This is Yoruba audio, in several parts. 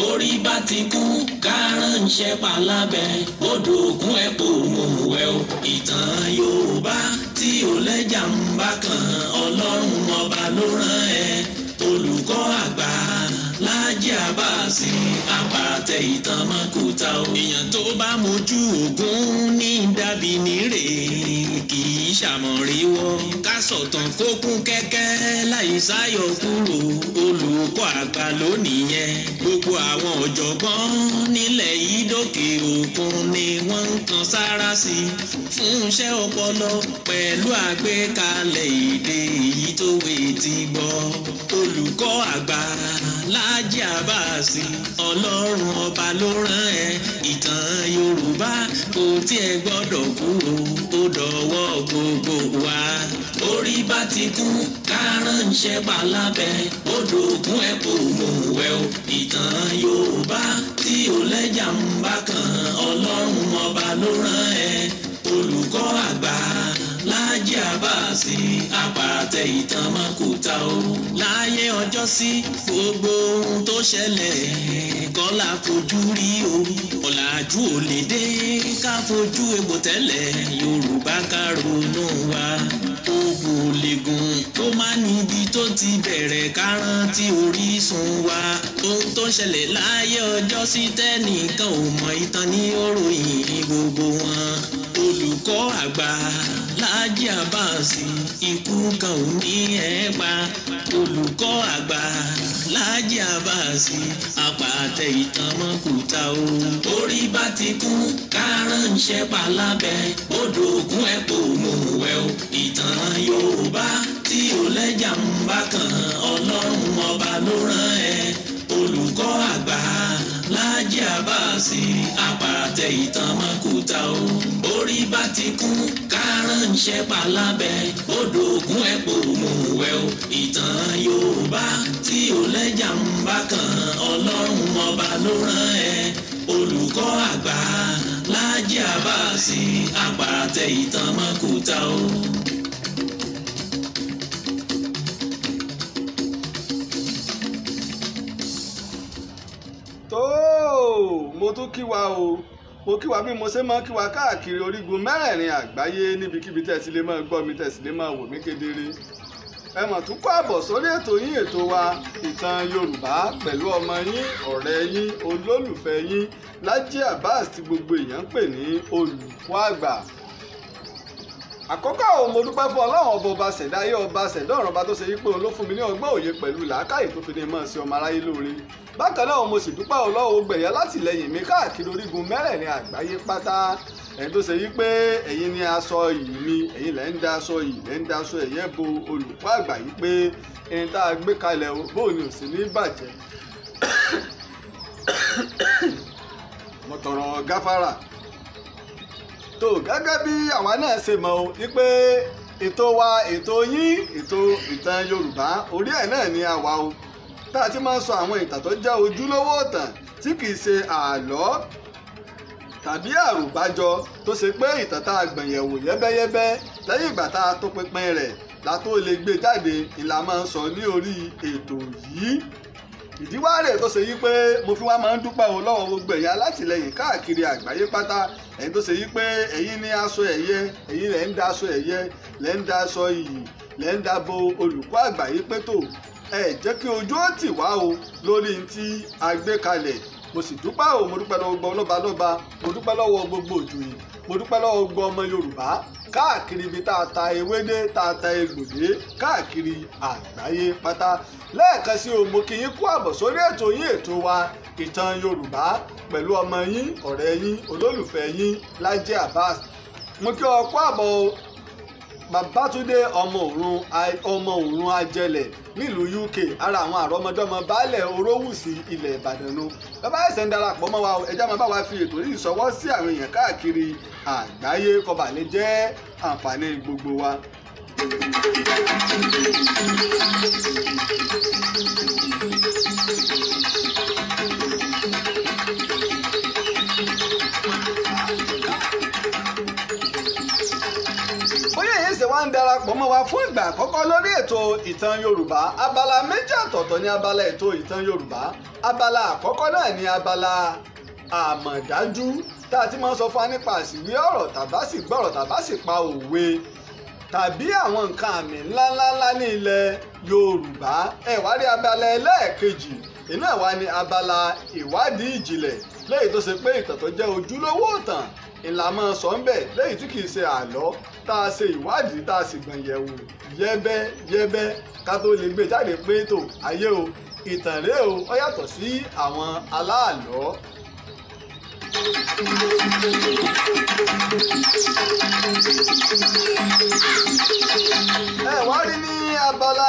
orí bá ti kú kárànṣẹ́ palábẹ́ odò ògùn ẹ̀ kò mú wẹ̀ o. ìtàn Yorùbá tí ò lẹ́jà ń bá kan Ọlọ́run ọba ló rán ẹ. olùkọ́ àgbà Láàjì Àbáàsì àpàtẹ ìtàn mọ́kúta o. èèyàn tó bá mojú ògún ní dàbí nírè kì í ṣàmọ̀ríwọ́. ká sọ̀tàn kó kún kẹ́kẹ́ láì sáyọ̀ kúrò olùkọ́ àgbà lónìí yẹn. gbogbo àwọn ọ̀jọ̀gbọ́n nílẹ̀ yìí dókè òkun ni wọ́n ń kan sára sí fún iṣẹ́ ọpọlọ pẹ̀lú àgbékalẹ̀ èdè èyí tó wé ti gbọ́. olùkọ́ àgbà Láàjì Àbáàsì Ọlọ́run ọba ló rán ẹ. ìtàn Yorùbá kò tiẹ̀ gbọ́dọ̀ kúrò ó dọ̀wọ́ gbogbo wa. orí bá ti kú kárànṣẹ́ palábẹ́ odò ògùn ẹ̀ kò mú wẹ̀ o. ìtàn Yorùbá tí ò lẹ́jà ń bá kan Ọlọ́run ọba ló rán ẹ. olùkọ́ àgbà Láàjì Àbáàsì àpàtẹ ìtàn mọ́kúta o. láyé ọjọ́ sí gbogbo ohun tó ṣẹlẹ̀ kọ́ la fojú rí o. ọ̀làjú ò lè dé ká fojú egbò tẹ́lẹ̀ Yorùbá ká ronú wa. ogun ò lè gùn tó má níbi tó ti bẹ̀rẹ̀ ká rántí orísun wa. ohun tó ṣẹlẹ̀ láyé ọjọ́ sí tẹ́nìkan ò mọ ìtàn ní òròyìn gbogbo wọn. olùkọ́ àgbà Láàjì Àbáàsì ikú kan ò ní ẹ pa. olùkọ́ àgbà Láàjì Àbáàsì àpàtẹ ìtàn mọ́kúta o. orí bá ti kú kárànṣẹ́ palábẹ́ odò ògùn ẹ̀ kò mú wẹ̀ o. ìtàn Yorùbá tí ò lẹ́jà ń bá kan Ọlọ́run ọba ló rán ẹ. olùkọ́ àgbà Láàjì Àbáàsì àpàtẹ ìtàn mọ́kúta o. orí bá ti kú kárànṣẹ́ palábẹ́ odò ògùn ẹ̀ kò mú wẹ̀ o. ìtàn Yorùbá tí ò lẹ́jà ń bá kan Ọlọ́run ọba ló rán ẹ. olùkọ́ àgbà Láàjì Àbáàsì àpàtẹ ìtàn mọ́kúta o. mo tún kí wa o mo kí wa bí mo ṣe máa kí wa káàkiri orígun mẹ́rẹ̀ẹ̀rin àgbáyé níbikíbi tẹ́ ti lè máa gbọ́ mi tẹ́ sì lè máa wò mí kedere. ẹ mọ̀ tún kó àbọ̀ sórí ètò yín ètò wa ìtàn Yorùbá pẹ̀lú ọmọ yín ọ̀rẹ́ yín olólùfẹ́ yín Láàjì Àbáàsì tí gbogbo èèyàn ń pè ní olùkọ́ àgbà. àkọ́kọ́ àwọn mo dúpẹ́ fún Ọlọ́run ọba ṣẹ̀dá ayé ọba ṣẹ̀dá ọ̀run ọba tó ṣe wípé òun ló fún mi ní ọgbọ́n òye pẹ̀lú làákàyè tó fi ní mọ̀ sí ọmọ aráyé lóore. bákan náà mo sì dúpẹ́ Ọlọ́run gbẹ̀yà látìlẹ́yìn mi káàkiri orígun mẹ́rẹ̀ẹ̀rin àgbáyé pátá. ẹni tó ṣe wípé ẹ̀yin ni aṣọ yìí mi ẹ̀yin lẹ́ ń da aṣọ yìí lẹ́ ń da aṣọ ẹ̀yẹ́ bo olùkọ́ àgbà yìí pé ẹni tá a gbé kalẹ̀ bóun ni ò sì ní bàjẹ́. mo tọrọ gáfárà tó gẹ́gẹ́ bí àwa náà ṣe mọ̀ o wípé ètò wa ètò yín ètò ìtàn Yorùbá orí ẹ̀ náà ni àwa o tá a ti máa ń sọ àwọn ìtàn tó jẹ́ ojúlówó ìtàn tí kìí ṣe àlọ́ tàbí àròbájọ tó ṣe pé ìtàn tá a gbẹ̀yẹ̀wò yẹ́bẹ́yẹ́bẹ́ lẹ́yìn ìgbà tá a tó pinpin rẹ̀ la tó lè gbé jáde ìlà máa ń sọ ní orí ètò yìí. ìdíwárè tó ṣe yí pé mo fi wá máa ń dúpẹ́ o lọ́wọ́ gbogbo ẹ̀yà alátìlẹyìn káàkiri àgbáyé pátá ẹ̀yin tó ṣe yí pé ẹ̀yin ní aṣọ ẹ̀yẹ ẹ̀yin lẹ́ ń da aṣọ ẹ̀yẹ lẹ́ ń da aṣọ iyì lẹ́ ń dabo olùkọ́ àgbà yìí pé tó ẹ jẹ́ kí ojú ó tì wá o lórí tí a gbé kalẹ̀. mo sì dúpẹ́ o mo dúpẹ́ lọ́wọ́ gbọ́ lọ́balọ́ba mo dúpẹ́ lọ́wọ́ gbogbo òjòyè mo dúpẹ́ lọ́wọ́ gbọ́ ọmọ Yorùbá káàkiri ibi tá a ta ewédé tá a ta egbòdé káàkiri àgbáyé pátá. lẹ́ẹ̀kan sí o mo kí yín kú àbọ̀ sórí ètò yín ètò wa ìtàn Yorùbá pẹ̀lú ọmọ yín ọ̀rẹ́ yín olólùfẹ́ yín Láàjì Àbáàsì. mo kí ọ kú àbọ̀ Babátúndé ọmọ òrun Ajẹlẹ̀ nílùú UK ara àwọn àrọmọdọ́mọ baálẹ̀ Orówùsì ilẹ̀ Ìbàdàn nu. bàbá ẹ̀sẹ̀ ń darapọ̀ mọ́ wa ẹjá máa bá wa fi ètò yìí ṣọwọ́ sí àwọn èèyàn káàkiri àgbáyé kó bá lè jẹ́ àǹfààní gbogbo wa. wá ń darapọ̀ mọ́ wa fún ìgbà àkọ́kọ́ lórí ètò ìtàn Yorùbá, abala méjì ọ̀tọ̀ọ̀tọ̀ ní abala ètò ìtàn Yorùbá. Abala àkọ́kọ́ náà ní abala àmọ̀dájú tá a ti máa ń sọ fún wa nípa àsìwí ọ̀rọ̀ tàbá sì gbọ́rọ̀ tàbá sì pa òwe tàbí àwọn nǹkan àmì ńláńláńlá ní ilẹ̀ Yorùbá. Ẹ wá rí abala ẹlẹ́ẹ̀kejì, iná wa ní abala ìwádìí ìjìnlẹ̀, lẹ́yìn tó ṣe pé ìtàn tó jẹ́ ojúlówó ìtàn ìlànà sọ́ńbẹ̀ lẹ́yìn tí kìí ṣe àlọ́ tá a ṣe ìwádìí tá a sì gbọ̀n yẹ̀wò yẹ́bẹ́yẹ́bẹ́ ká tó lè gbé jáde pé tó ayé o ìtàn rèé o ó yàtọ̀ sí àwọn aláàlọ́. Ẹ wá rí ní abala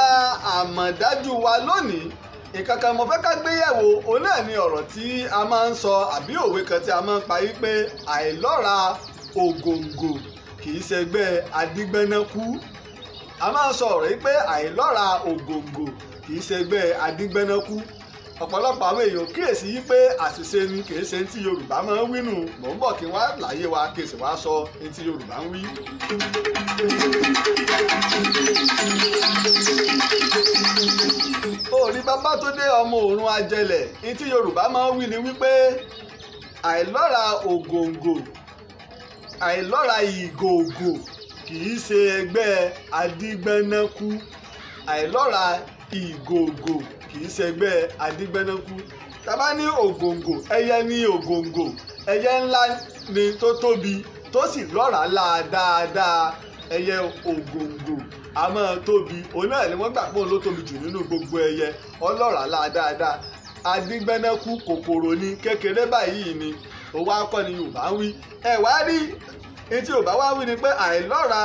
àmọ̀dájú wa lónìí, ìkankan mo fẹ́ ká gbé yẹ̀wò òun náà ni ọ̀rọ̀ tí a máa ń sọ àbí òwe kan tí a máa ń pa yí pé àìlọ́ra ògòǹgò kì í ṣẹgbẹ́ adígbẹ́nẹ́kú. A máa ń sọ ọ̀rọ̀ yí pé àìlọ́ra ògòǹgò kì í ṣẹgbẹ́ adígbẹ́nẹ́kú. Ọ̀pọ̀lọpọ̀ àwọn èèyàn kíyèsí yí pé àṣìṣe ni kì í ṣe tí Yorùbá máa ń wí nù. Mò ń bọ̀ kí wá láyé wa kí sì wá sọ tí Yorùbá ń wí. Orí Babátúndé ọmọ Òrun Ajẹlẹ̀ ní tí Yorùbá máa ń wí ni wípé àìlọ́ra ògòǹgò àìlọ́ra ìgògò kì í ṣe ẹgbẹ́ adígbẹ́nẹ́kú. Àìlọ́ra ìgògò kì í ṣe ẹgbẹ́ adígbẹ́nẹ́kú. Tá bá ní ògòǹgò, ẹyẹ ní ògòǹgò, ẹyẹ ńlá ni tó tóbi tó sì lọ́ràá lá dáadáa. Ẹyẹ ògòǹgò a máa tóbi, òun náà ni wọ́n gbà pé òun ló tóbi jù nínú gbogbo ẹyẹ, ọlọ́ràá lá dáadáa. Adígbẹ́nẹ́kú kòkòrò ni, kékeré báyìí ni, òun akọ́ ni Yorùbá ń wí. Ẹ wá rí etí Yorùbá wá wí ni pé àìlọ́ra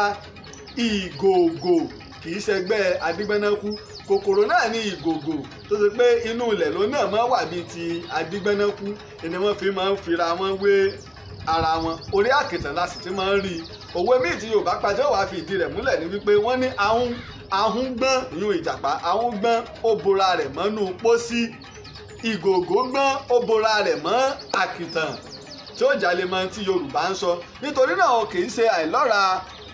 ìgògò kì í ṣẹgbẹ́ adígbẹ́nẹ́kú. Kòkòrò náà ní ìgògò tó ṣe pé inú ilẹ̀ ló náà máa wà bíi ti adígbẹ́nẹ́kú, ni wọ́n fi máa ń fira wọn wé ara wọn. Orí àkìtàn la sì ti máa ń rí i. Òwe míì tí Yorùbá pàjọ́ wàá fi ìdí rẹ̀ múlẹ̀ ní wípé wọ́n ní ahun gbọ́n ìyún ìjàpá, ahun gbọ́n ó bora rẹ̀ mọ́nú pósí, ìgògò gbọ́n ó bora rẹ̀ mọ́ àkìtàn tí ó jalè mọ́ tí Yorùbá ń sọ. Nítorí náà kì í ṣe àìlọ́ra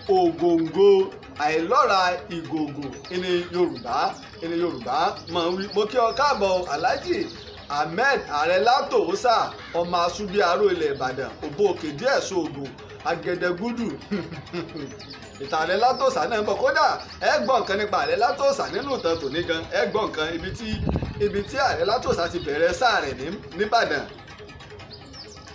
ògòǹgò, àìlọ́ra ìgògò ní Yorùbá máa ń wí. Mo kí ọ káàbọ̀ Alhaji Ahmed Ààrẹ Látòósà ọmọ Asúbíàrò ilẹ̀ Ìbàdàn, òbó òkè díẹ̀ sóògùn Agẹdẹgúdù. Ìtàn Ààrẹ Látòósà náà ń bọ̀, kódà ẹ gbọ́ nǹkan nípa Ààrẹ Látòósà nínú ìtàn tòní gan. Ẹ gbọ́ nǹkan ibi tí Ààrẹ Látòósà ti bẹ̀rẹ̀ sáà rẹ̀ nìbàdàn.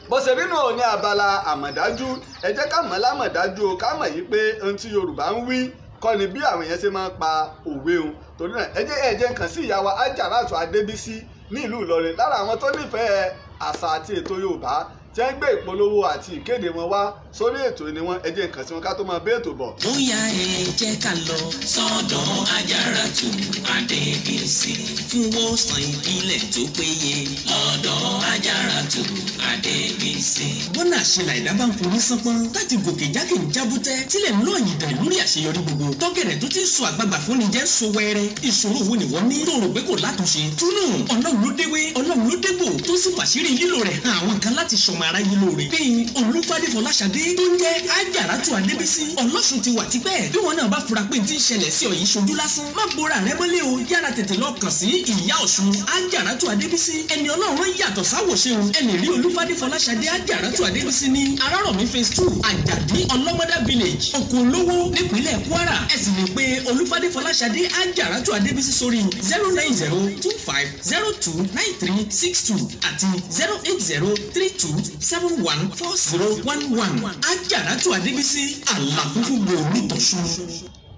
Bó ṣe rí nù ní abala àmọ̀dájú, ẹ jẹ́ ká mọ̀ lámọ̀dájú o, ká mọ̀ yí pé ohun tí Yorùbá ń wí kọ́ ni bí àwọn èèyàn ṣe máa ń pa òwe o. Torí náà ẹ jẹ́ nǹkan sí ìyá wa Ajaratu Adébísí ní ìlú Ìlọrin, lára àwọn tó nífẹ̀ẹ́ àṣà àti ètò Yorùbá tí wọ́n gbé ìpolówó àti ìkéde wọn wá sórí ètò ni wọ́n. Ẹ jẹ́ nǹkan sí wọn ká tó máa bẹ́ ètò bọ̀. Bóyá ẹ jẹ́ ká lọ sọ́dọ̀ Ajaratu Adébísí fún wòsàn ìbílẹ̀ tó péye lọ́dọ̀ Ajaratu Adébísí. Bọ́nà àṣelà ìdá bá ń forí sánpọ́n láti gòkè jákè ń jábútẹ́ tílẹ̀ ń lọ́ọ̀yìn dàn lórí àṣeyọrí gbogbo. Tọ́gẹ̀rẹ̀ tó ti ń sọ àgbààgbà fún ni jẹ́ ń so wẹ́rẹ́. Ìṣòro wo ni wọ́n ní tó rò pé kò látúnṣe? Túnú Ọlọ́run ló déwé, Ọlọ́run ló dégbò tó sì fàṣírí lílo rẹ̀ hàn àwọn kan láti ṣọmọ aráyé lóore. Bíi Olúfádé Fọláṣadé tó ń jẹ́ Ajaratu Adébísí. Ọlọ́sùn ti wà tipẹ́. Bí wọn náà bá fura pé ti ń ṣẹlẹ̀ sí ọ yìí ṣojú lásán, má bora rẹ mọ́lẹ̀ o, yára tètè lọ kàn sí ìyá Ọ̀ṣun Ajaratu Adébísí. Ẹni Ọlọ́run yàtọ̀ sáwòṣeun. Ẹni rí Olúfádé Fọláṣadé Ajaratu Adébísí ní Arárọ̀mí phase 2 Àjàdí Ọlọ́mọdá village Òkun-Olówó nípínlẹ̀ Kwara. Ẹ sì lè pe Olúfádé Fọláṣadé Ajaratu Adébísí sórí 09025029362 àti 08032714011. Ajaratu Adébísí àlàfúnfún gbòòrò tọ̀ṣun.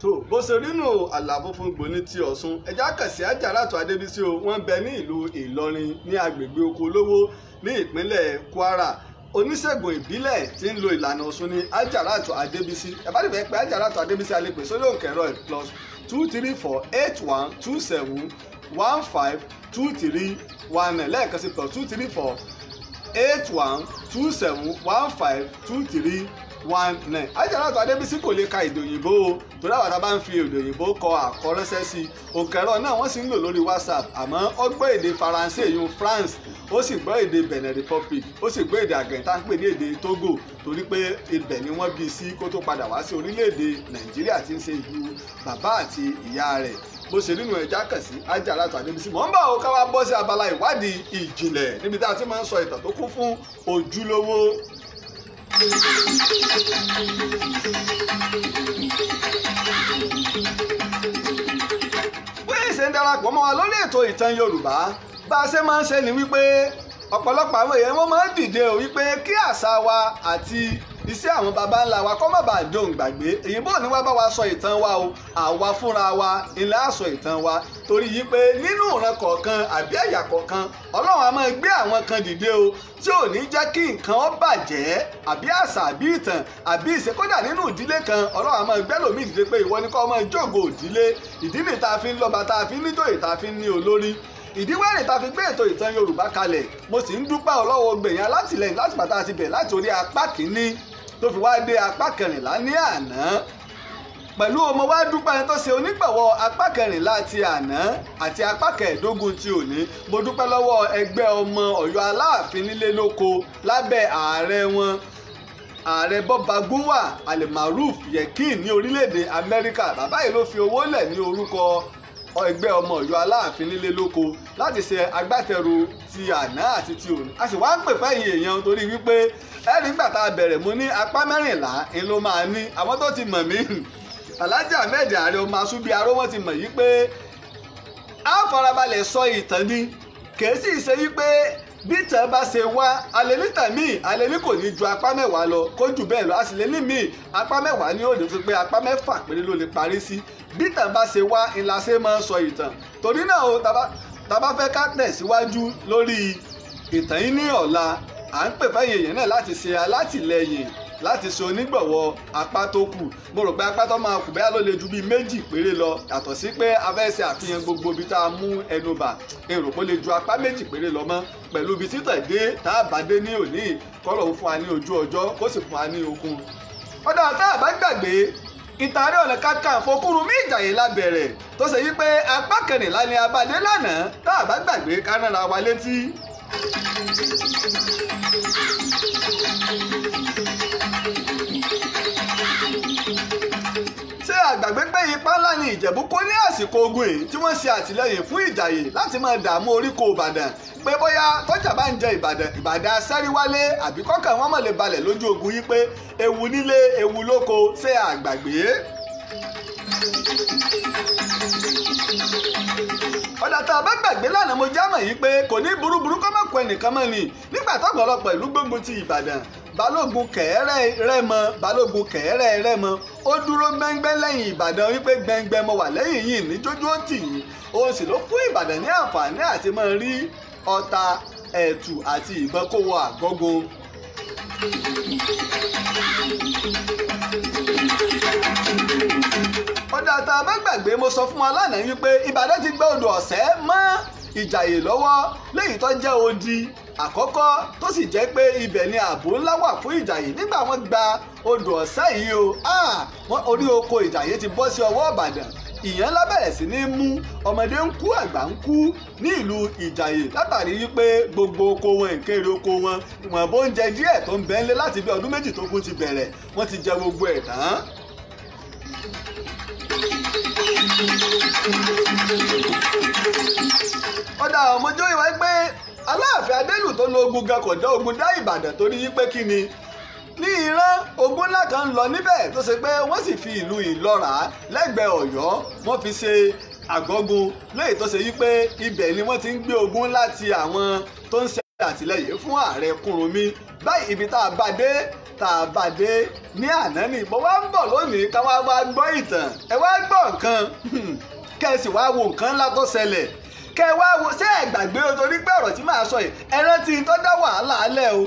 tó bó ṣe rí nù àlàfo fún gbòní ti Ọ̀ṣun. Ẹ já kàn sí Ajaratu Adébísí o. Wọ́n bẹ ní ìlú Ìlọrin ní agbègbè Òkun-Olówó ní ìpínlẹ̀ Kwara. Oníṣègùn ìbílẹ̀ tí ń lo ìlànà Ọ̀ṣun ní Ajaratu Adébísí. Ẹ bá dìbò pé Ajaratu Adébísí a lè pè sórí òǹkẹ̀rọ +2348127152319 lẹ́ẹ̀kan sí +2348127152319. 08032721119. Ajaratu Adébísí kò lè ka èdè òyìnbó o torí àwọn àtàbá ń fi èdè òyìnbó kọ àkọránṣẹ́ sí òǹkẹ̀rọ náà wọ́n sì ń lò lórí WhatsApp àmọ́ ó gbọ́ èdè Faransé yun France ó sì gbọ́ èdè Benin Republic ó sì gbọ́ èdè àgẹ̀ntà ń pè ní èdè Togo torí pé ibẹ̀ ni wọ́n bí sí kó tó padà wá sí orílẹ̀-èdè Nàìjíríà tí ń ṣe ìlú bàbá àti ìyá rẹ̀ bó ṣe nínú ẹja kàn sí Ajaratu Adébísí. Mọ̀ ń bá òun ká wá bọ́ sí abala ìwádìí ìjìnlẹ̀ níbi tá a ti máa ń sọ ìtàn tó kún fún ojúlówó. Bí ìṣe ń darapọ̀ mọ́ wa lórí ètò ìtàn Yorùbá bá a ṣe máa ń ṣe ni wípé ọ̀pọ̀lọpọ̀ àwọn èèyàn wọ́n máa ń dìde ò wípé kí àṣà wa àti iṣẹ́ àwọn baba ńlá wa kọ́ má bàa dohùn gbàgbé èyìnbó ni wá bá wa sọ ìtàn wa o àwa fúnra wa ilẹ̀ àsọ ìtàn wa torí yìí pé nínú ìran kọ̀ọ̀kan àbí ẹ̀yà kọ̀ọ̀kan Ọlọ́run á máa gbé àwọn kan dìde o tí ò ní jẹ́ kí nǹkan ó bàjẹ́ àbí àṣà àbí ìtàn àbí ìṣe kódà nínú ìdílé kan Ọlọ́run á máa gbé lòmíì dìde pé ìwọ ni kó máa jògo ìdílé ìdí nìyí tá a fi ń lọ́ba tá a fi ń níjòyè tá a fi ń ní olórí ìdíwẹ́rìn tá a fi gbé ètò ìtàn Yorùbá kalẹ̀ mo sì ń dúpẹ́ ọlọ́wọ́ gbẹ̀yìn alátìlẹyìn láti pàtàkì àti bẹ̀ láti orí apá kìíní tó fi wá dé apá kẹrìnlá ní àná pẹ̀lú ọmọ wa dúpẹ́ ẹni tó ṣe onígbọ̀wọ́ apá kẹrìnlá ti àná àti apá kẹẹ̀ẹ́dógún ti òní mo dúpẹ́ lọ́wọ́ ẹgbẹ́ ọmọ Ọ̀yọ́ Aláàfin nílé lóko lábẹ́ ààrẹ wọn ààrẹ Bọ́ba Gúnwà Al-Maruf Yekin ní orílẹ̀-èdè Amẹ́ríkà bàbá yìí ló fi owó lẹ̀ ní orúkọ ẹgbẹ́ ọmọ Ọ̀yọ́ Aláàfin nílé lóko láti ṣe agbátẹrù ti àná àti ti òní a sì wá ń pè fẹ́yìn èèyàn torí wípé ẹ̀rí nígbà tá a bẹ̀rẹ̀ mo ní apá mẹ́rìnlá ń ló máa ní àwọn tó ti mọ̀ mí Alhaji Ahmed Ààrẹ ọmọ asúbí aró wọn ti mọ̀ yí pé a farabalẹ̀ sọ ìtàn ni kìí sì ṣe yí pé bí tàn bá ṣe wá alẹ́ nítàn míì alẹ́ ní kò ní ju apá mẹ́wàá lọ kó jù bẹ́ẹ̀ lọ a sì lè ní míì apá mẹ́wàá ní òde fi pé apá mẹ́fà péré ló lè parí sí bí tàn bá ṣe wá ńlá ṣe máa ń sọ ìtàn torí náà o tàbá fẹ́ ká tẹ̀síwájú lórí ìtàn yìí ní ọ̀la à ń pè fẹ́yìn èèyàn náà láti ṣe alátìlẹyìn láti ṣe onígbọ̀wọ́ apá tó kù mo rò pé apá tó máa kù bẹ́ẹ̀ ló lè ju bíi méjì péré lọ yàtọ̀ sí pé a fẹ́ ṣe àfihàn gbogbo ibi tá a mú ẹnu bà èrò kó lè ju apá méjì péré lọ mọ́ pẹ̀lú ibi títàn dé tá a bá dé ní òní kọ́lọ̀ ń fún wa ní ojú ọjọ́ kó sì fún wa ní okun. ọ̀dà tá a bá gbàgbé ìtàn Ààrẹ Ọ̀nà Kakanfò Kúrúnmí Ìjàyè la bẹ̀rẹ̀ tó ṣe yí pé apá kẹrìnlá ni abadé lánàá tá a bá gbàgbé ká rárá wa létí. ṣé àgbàgbé pé ipá ńlá ni Ìjẹ̀bú kó ní àsìkò ogun yìí tí wọ́n ṣe àtìlẹ́yìn fún Ìjàyè láti máa dààmú oríkò Ìbàdàn pé bóyá tọ́jà bá ń jẹ Ìbàdàn sẹ́ríwálé àbí kọ́kàn wọn mọ̀ lè balẹ̀ lójú ogun yìí pé ewu nílé ewu lóko ṣé àgbàgbé. ọ̀dà tá a bá gbàgbé lánàá mo jámọ̀ yìí pé kò ní burúburú kọ́ mọ̀ kọ ẹnìkan mọ́ ni nígbà tọ́pọ̀lọpọ̀ ìlú gbógun ti Ìbàdàn Balógun Kẹ̀ẹ́rẹ́ Rẹ́mọ ó dúró gbẹ́ngbẹ́ lẹ́yìn Ìbàdàn wípé gbẹ́ngbẹ́ mo wà lẹ́yìn yìí ní jójú ó tì yín òun sì ló fún Ìbàdàn ní àǹfààní àti máa rí ọta ẹ̀tù àti ìbọn kó wọ àgọ́gun. ọ̀dà tá a bá gbàgbé mo sọ fún wa lánàá wípé Ìbàdàn ti gbé odò Ọ̀sẹ́ mọ́ Ìjàyè lọ́wọ́ léyìí tó jẹ́ odi àkọ́kọ́ tó sì jẹ́ pé ibẹ̀ ni ààbò ńlá wà fún Ìjàyè nígbà wọ́n gba odò Ọ̀sẹ́ yìí o wọ́n orí oko Ìjàyè ti bọ́ sí ọwọ́ Ìbàdàn ìyẹn ńlá bẹ̀rẹ̀ sí ní mú ọmọdé ń kú àgbà ń kú ní ìlú Ìjàyè látàrí wípé gbogbo oko wọn ìkéré oko wọn ìwọ̀n bó ń jẹ díẹ̀ tó ń bẹ ńlé láti bí ọdún méjì tó kún ti bẹ̀rẹ̀ wọ́n ti jẹ gbogbo ẹ̀ tán. ọ̀dà ọmọjọ́ ìwà pé Aláàfin Adélù tó lo ogun gan kò dá ogun dá Ìbàdàn torí wípé kí ni ní Ìran ogun ńlá kan ń lọ níbẹ̀ tó ṣe pé wọ́n sì fi ìlú Ìlọ́ra lẹ́gbẹ̀ẹ́ Ọ̀yọ́ wọ́n fi ṣe àgọ́gun léyìí tó ṣe wípé ibẹ̀ ni wọ́n ti ń gbé ogun láti àwọn tó ń ṣe àtìlẹ́yìn fún Ààrẹ Kúrúnmí báyìí ibi tá a bá dé ní àná ni mo wá ń bọ̀ lónìí ká wá gbọ́ ìtàn ẹ wá gbọ́ nǹkan kẹ́sì wá wo nǹkan ńlá tó ṣẹlẹ̀ kẹ́ wá wo ṣé ẹ gbàgbé o torí pé ọ̀rọ̀ tí màá sọ yìí ẹ rántí tó dá wàhálà alẹ́ o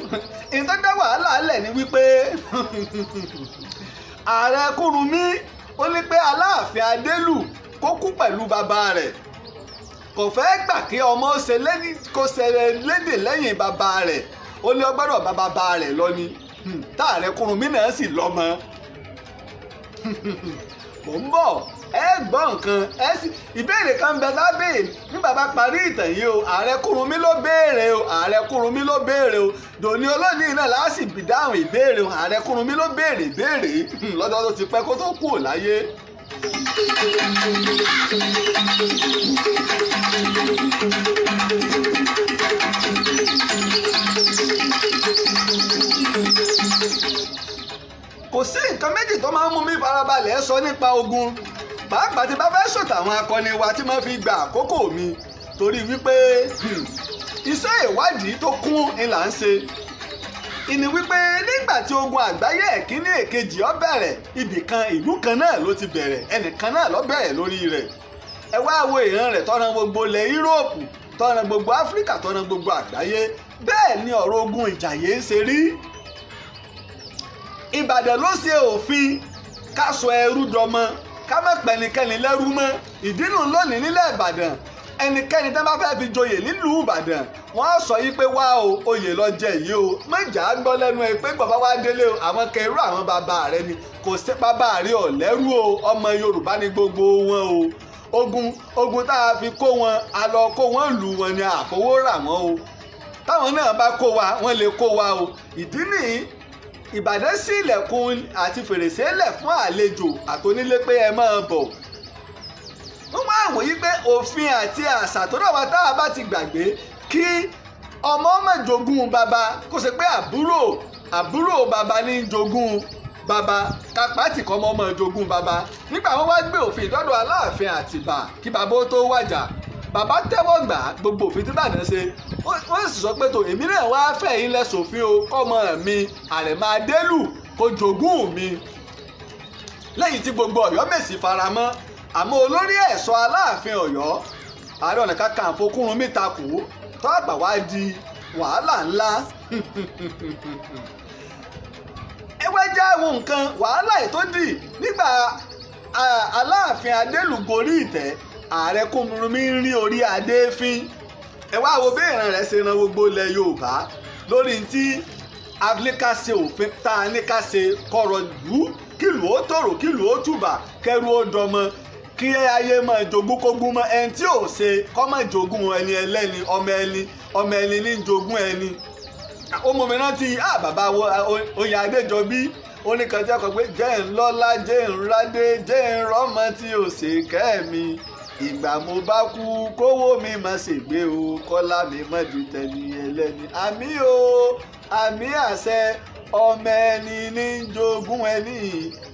tó dá wàhálà alẹ́ ni wípé Ààrẹ Kúrúnmí ó ní pé Aláàfin Adélù kó kú pẹ̀lú bàbá rẹ̀ kò fẹ́ gbà kí ọmọ kó ṣẹlẹ̀ lédè lẹ́yìn bàbá rẹ̀ ó ní ó gbọ́dọ̀ bá bàbá rẹ̀ lọ ni táàrẹ Kúrúnmí náà sì lọ́mọ. mò ń bọ̀ ẹ gbọ́ nǹkan ẹ sì ìbéèrè kan bẹ lábẹ́ ní bàbá parí ìtàn yìí o ààrẹ Kúrúnmí ló béèrè o ààrẹ Kúrúnmí ló béèrè o dòní olónìí náà láàsì dáhùn ìbéèrè o ààrẹ Kúrúnmí ló béèrè ìbéèrè lọ́jọ́ tó ti pẹ́ kó tó kúrò láyé. kò sí nǹkan méjì tó máa ń mú mi farabalẹ̀ sọ nípa ogun pàápàá tí bá fẹ́ sọ̀tà àwọn akọni wa tí wọ́n fi gba àkókò mi torí wípé iṣẹ́ ìwádìí tó kún ni là ń ṣe ìní wípé nígbà tí ogun àgbáyé ẹ̀kíní èkejì ó bẹ̀rẹ̀ ibìkan ìlú kan náà ló ti bẹ̀rẹ̀ ẹnìkan náà ló bẹ̀rẹ̀ lórí rẹ̀ ẹ wá wo ìran rẹ̀ tọ́ran gbogbo ilẹ̀ Yúróòpù tọ́ran gbogbo Áfíríkà tọ́ran gbogbo àgbáyé bẹ́ẹ̀ ni ọ̀rọ̀ ogun ìjàyè ń ṣe rí. Ìbàdàn ló ṣe òfin ká sọ ẹrú dọmọ ká má pẹnikẹ́ni lẹ́rú mọ́ ìdínú lónìí nílẹ̀ Ìbàdàn ẹnikẹ́ni tẹ́ bá fẹ́ fi joyè nílùú Ìbàdàn wọ́n sọ yí pé wá o oyè lọ jẹ yìí o méjà gbọ́ lẹ́nu ẹ pé bàbá wa délé o àwọn kẹrù àwọn bàbá rẹ ni kò sí bàbá rẹ ò lẹ́rú o ọmọ Yorùbá ní gbogbo wọn o ogun tá a fi kó wọn a lọ kó wọn lù wọn ni àfowó rà wọn o táwọn náà bá kó wa wọ́n lè kó wa o ìdí nìyí Ìbàdàn sí ilẹ̀kùn àti fèrèsé lẹ̀ fún àlejò àtonílé pé ẹ máa bọ̀. wọ́n máa wòye pé òfin àti àṣà tó dọ̀wọ́ tá a bá ti gbàgbé kí ọmọ má jogún bàbá kó ṣe pé àbúrò bàbá ní jogún bàbá kápátì kọ́ ọmọ jogún bàbá nígbà wọ́n wá gbé òfin ìdọ́dọ̀ Aláàfin Àtìbà kí bàbá ó tó wàjà bàbá tẹ́wọ́ gbà gbogbo òfin tí Ìbàdàn ṣe wọ́n sì sọ pé tó èmi náà wá fẹ́ yín lẹ ṣòfin o kọ́mọ mi Àrẹ̀mọ Adélù kó jogún mi lẹ́yìn tí gbogbo Ọ̀yọ́ Mèsì faramọ́ àmọ́ olórí ẹ̀ṣọ́ Aláàfin Ọ̀yọ́ Ààrẹ Ọ̀nà Kakanfò Kúrúnmí takò tó àgbà wá di wàhálà ńlá ewé já wo nǹkan wàhálà ètò dì nígbà Aláàfin Adélù gorí ìtẹ́ Ààrẹ Kúrúnmí ń rí orí adé fín ẹ wá wo bí ìran rẹ̀ ṣe ran gbogbo ilẹ̀ Yorùbá lórí tí abilékàṣe òfin tá a ní ká ṣe kọ̀rọ̀ lù kílù ó tòrò kílù ó tùbà kẹrù ó dọmọ kí ayé máa jogún kógún mọ́ ẹni tí ò ṣe kọ́ máa jogún ẹni ẹlẹ́ni ọmọ ẹni ní jogún ẹni. ọmọ mi rántí bàbá Oyè Adéjọbí oníkan tí a kọ pé jẹ́ ń lọ́lá jẹ́ ń rádé jẹ́ ń rọ́mọ tí ò ṣe kẹ́mi ìgbà mo bá kú kówó mi má ṣègbé o kọ́lá mi má di tẹni ẹlẹ́ni àmì o àmì àṣẹ ọmọ ẹni ní jogún ẹni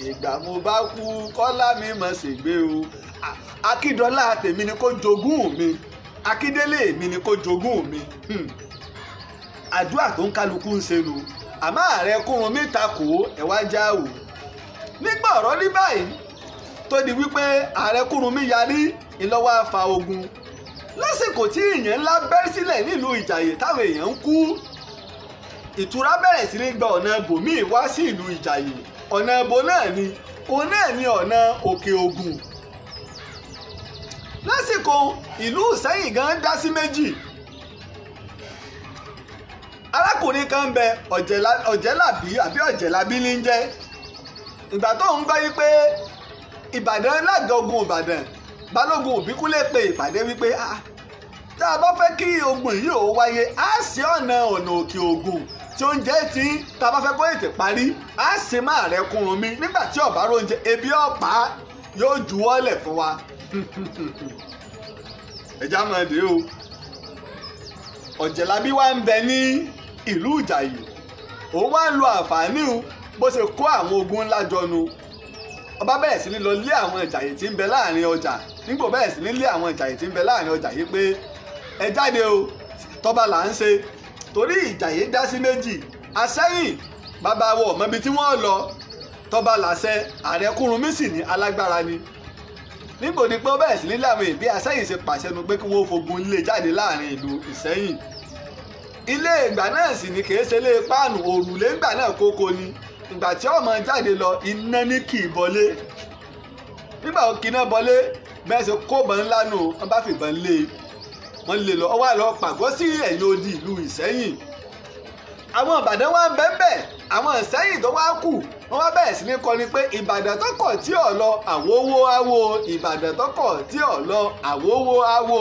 ìgbà mo bá kú kọ́lá mi má ṣègbé o Akíndọ́lá tèmi ni kó jogún mi Akíndélé mi ni kó jogún mi àdúrà tó ń kálukú ń ṣe lò àmọ́ Ààrẹ Kúrúnmí takò ẹ̀wá jáwò nígbà ọ̀rọ̀ ní báyìí tó di wípé Ààrẹ Kúrúnmí yarí ìlọ́wọ́ afa ogun lásìkò tí ìyẹn ńlá bẹ́ sílẹ̀ nílùú Ìjàyè táwọn èèyàn ń kú ìtura bẹ̀rẹ̀ sí ní gba ọ̀nà bòmíì wá sí ìlú Ìjàyè ọ̀nà ẹbọ náà ni òun náà ni ọ̀nà Òkè Ògùn lásìkò ìlú Ìṣẹ́yìn gan dá sí méjì arákùnrin kan ń bẹ Ọ̀jẹ̀lábí àbí Ọ̀jẹ̀lábí ní jẹ́ ìgbà tó ń gbọ́ yí pé Ìbàdàn lága ogun Ìbàdàn Balógun Òbíkúnlé pe ìpàdé wípé tá a bá fẹ́ kí ogun yìí ò wáyé á sí ọ̀nà Òkè Ògùn tí oúnjẹ tí tá a bá fẹ́ kó ètè parí á sì má Ààrẹ Kúrúnmí nígbà tí ọ̀bá róúnjẹ ebi ọ̀pá yóò juwọ́lẹ̀ fún wa ẹ̀já máa dé o Ọ̀jẹ̀lábí wa ń bẹ ní ìlú Ìjàyè òun wá ń lo àǹfààní bó ṣe kó àwọn ogun ńlá jọnu ọba bẹ̀rẹ̀ sí ní lọ lé àwọn Ìjàyè tí ń bẹ láàrin ọjà nígbò bẹ̀rẹ̀ sí ní lé àwọn Ìjàyè tí ń bẹ láàrin ọjà yìí pé ẹ jáde o tọ́ba là ń ṣe torí Ìjàyè dá sí méjì Àṣẹ́yìn bàbá wọ mọ́bi tí wọ́n lọ tọ́ba làṣẹ Ààrẹ Kúrúnmí sì ní alágbára ni nígbò ní pé ó bẹ̀rẹ̀ sí ní láwọn ìbí Àṣẹ́yìn ṣe pàṣẹ nu pé kí wọ́n fogun lé jáde láàrin ìlú Ìṣẹ́yìn ilé ìgbà náà sì ní kìí ṣe ilé páànù òrùlé ìgbà náà kókó ni ìgbà tí ọmọ jáde lọ iná ní kì í bọlé nígbà kíná bọlé bẹ́ẹ̀ ṣe kóbọn ńlá nù wọ́n bá fìbọn lé wọ́n lé lọ ọwọ́ àlọ́ pàgọ́ sí ẹ̀yìn odi ìlú Ìṣẹ́yìn àwọn Ìbàdàn wà ń bẹ́ẹ̀ àwọn Ìṣẹ́yìn tó wá kù wọ́n wá bẹ̀rẹ̀ sí ní kọni pé Ìbàdàn tó kọ̀ tí ò lọ àwòwò awo Ìbàdàn tó kọ̀ tí ò lọ àwòwò awo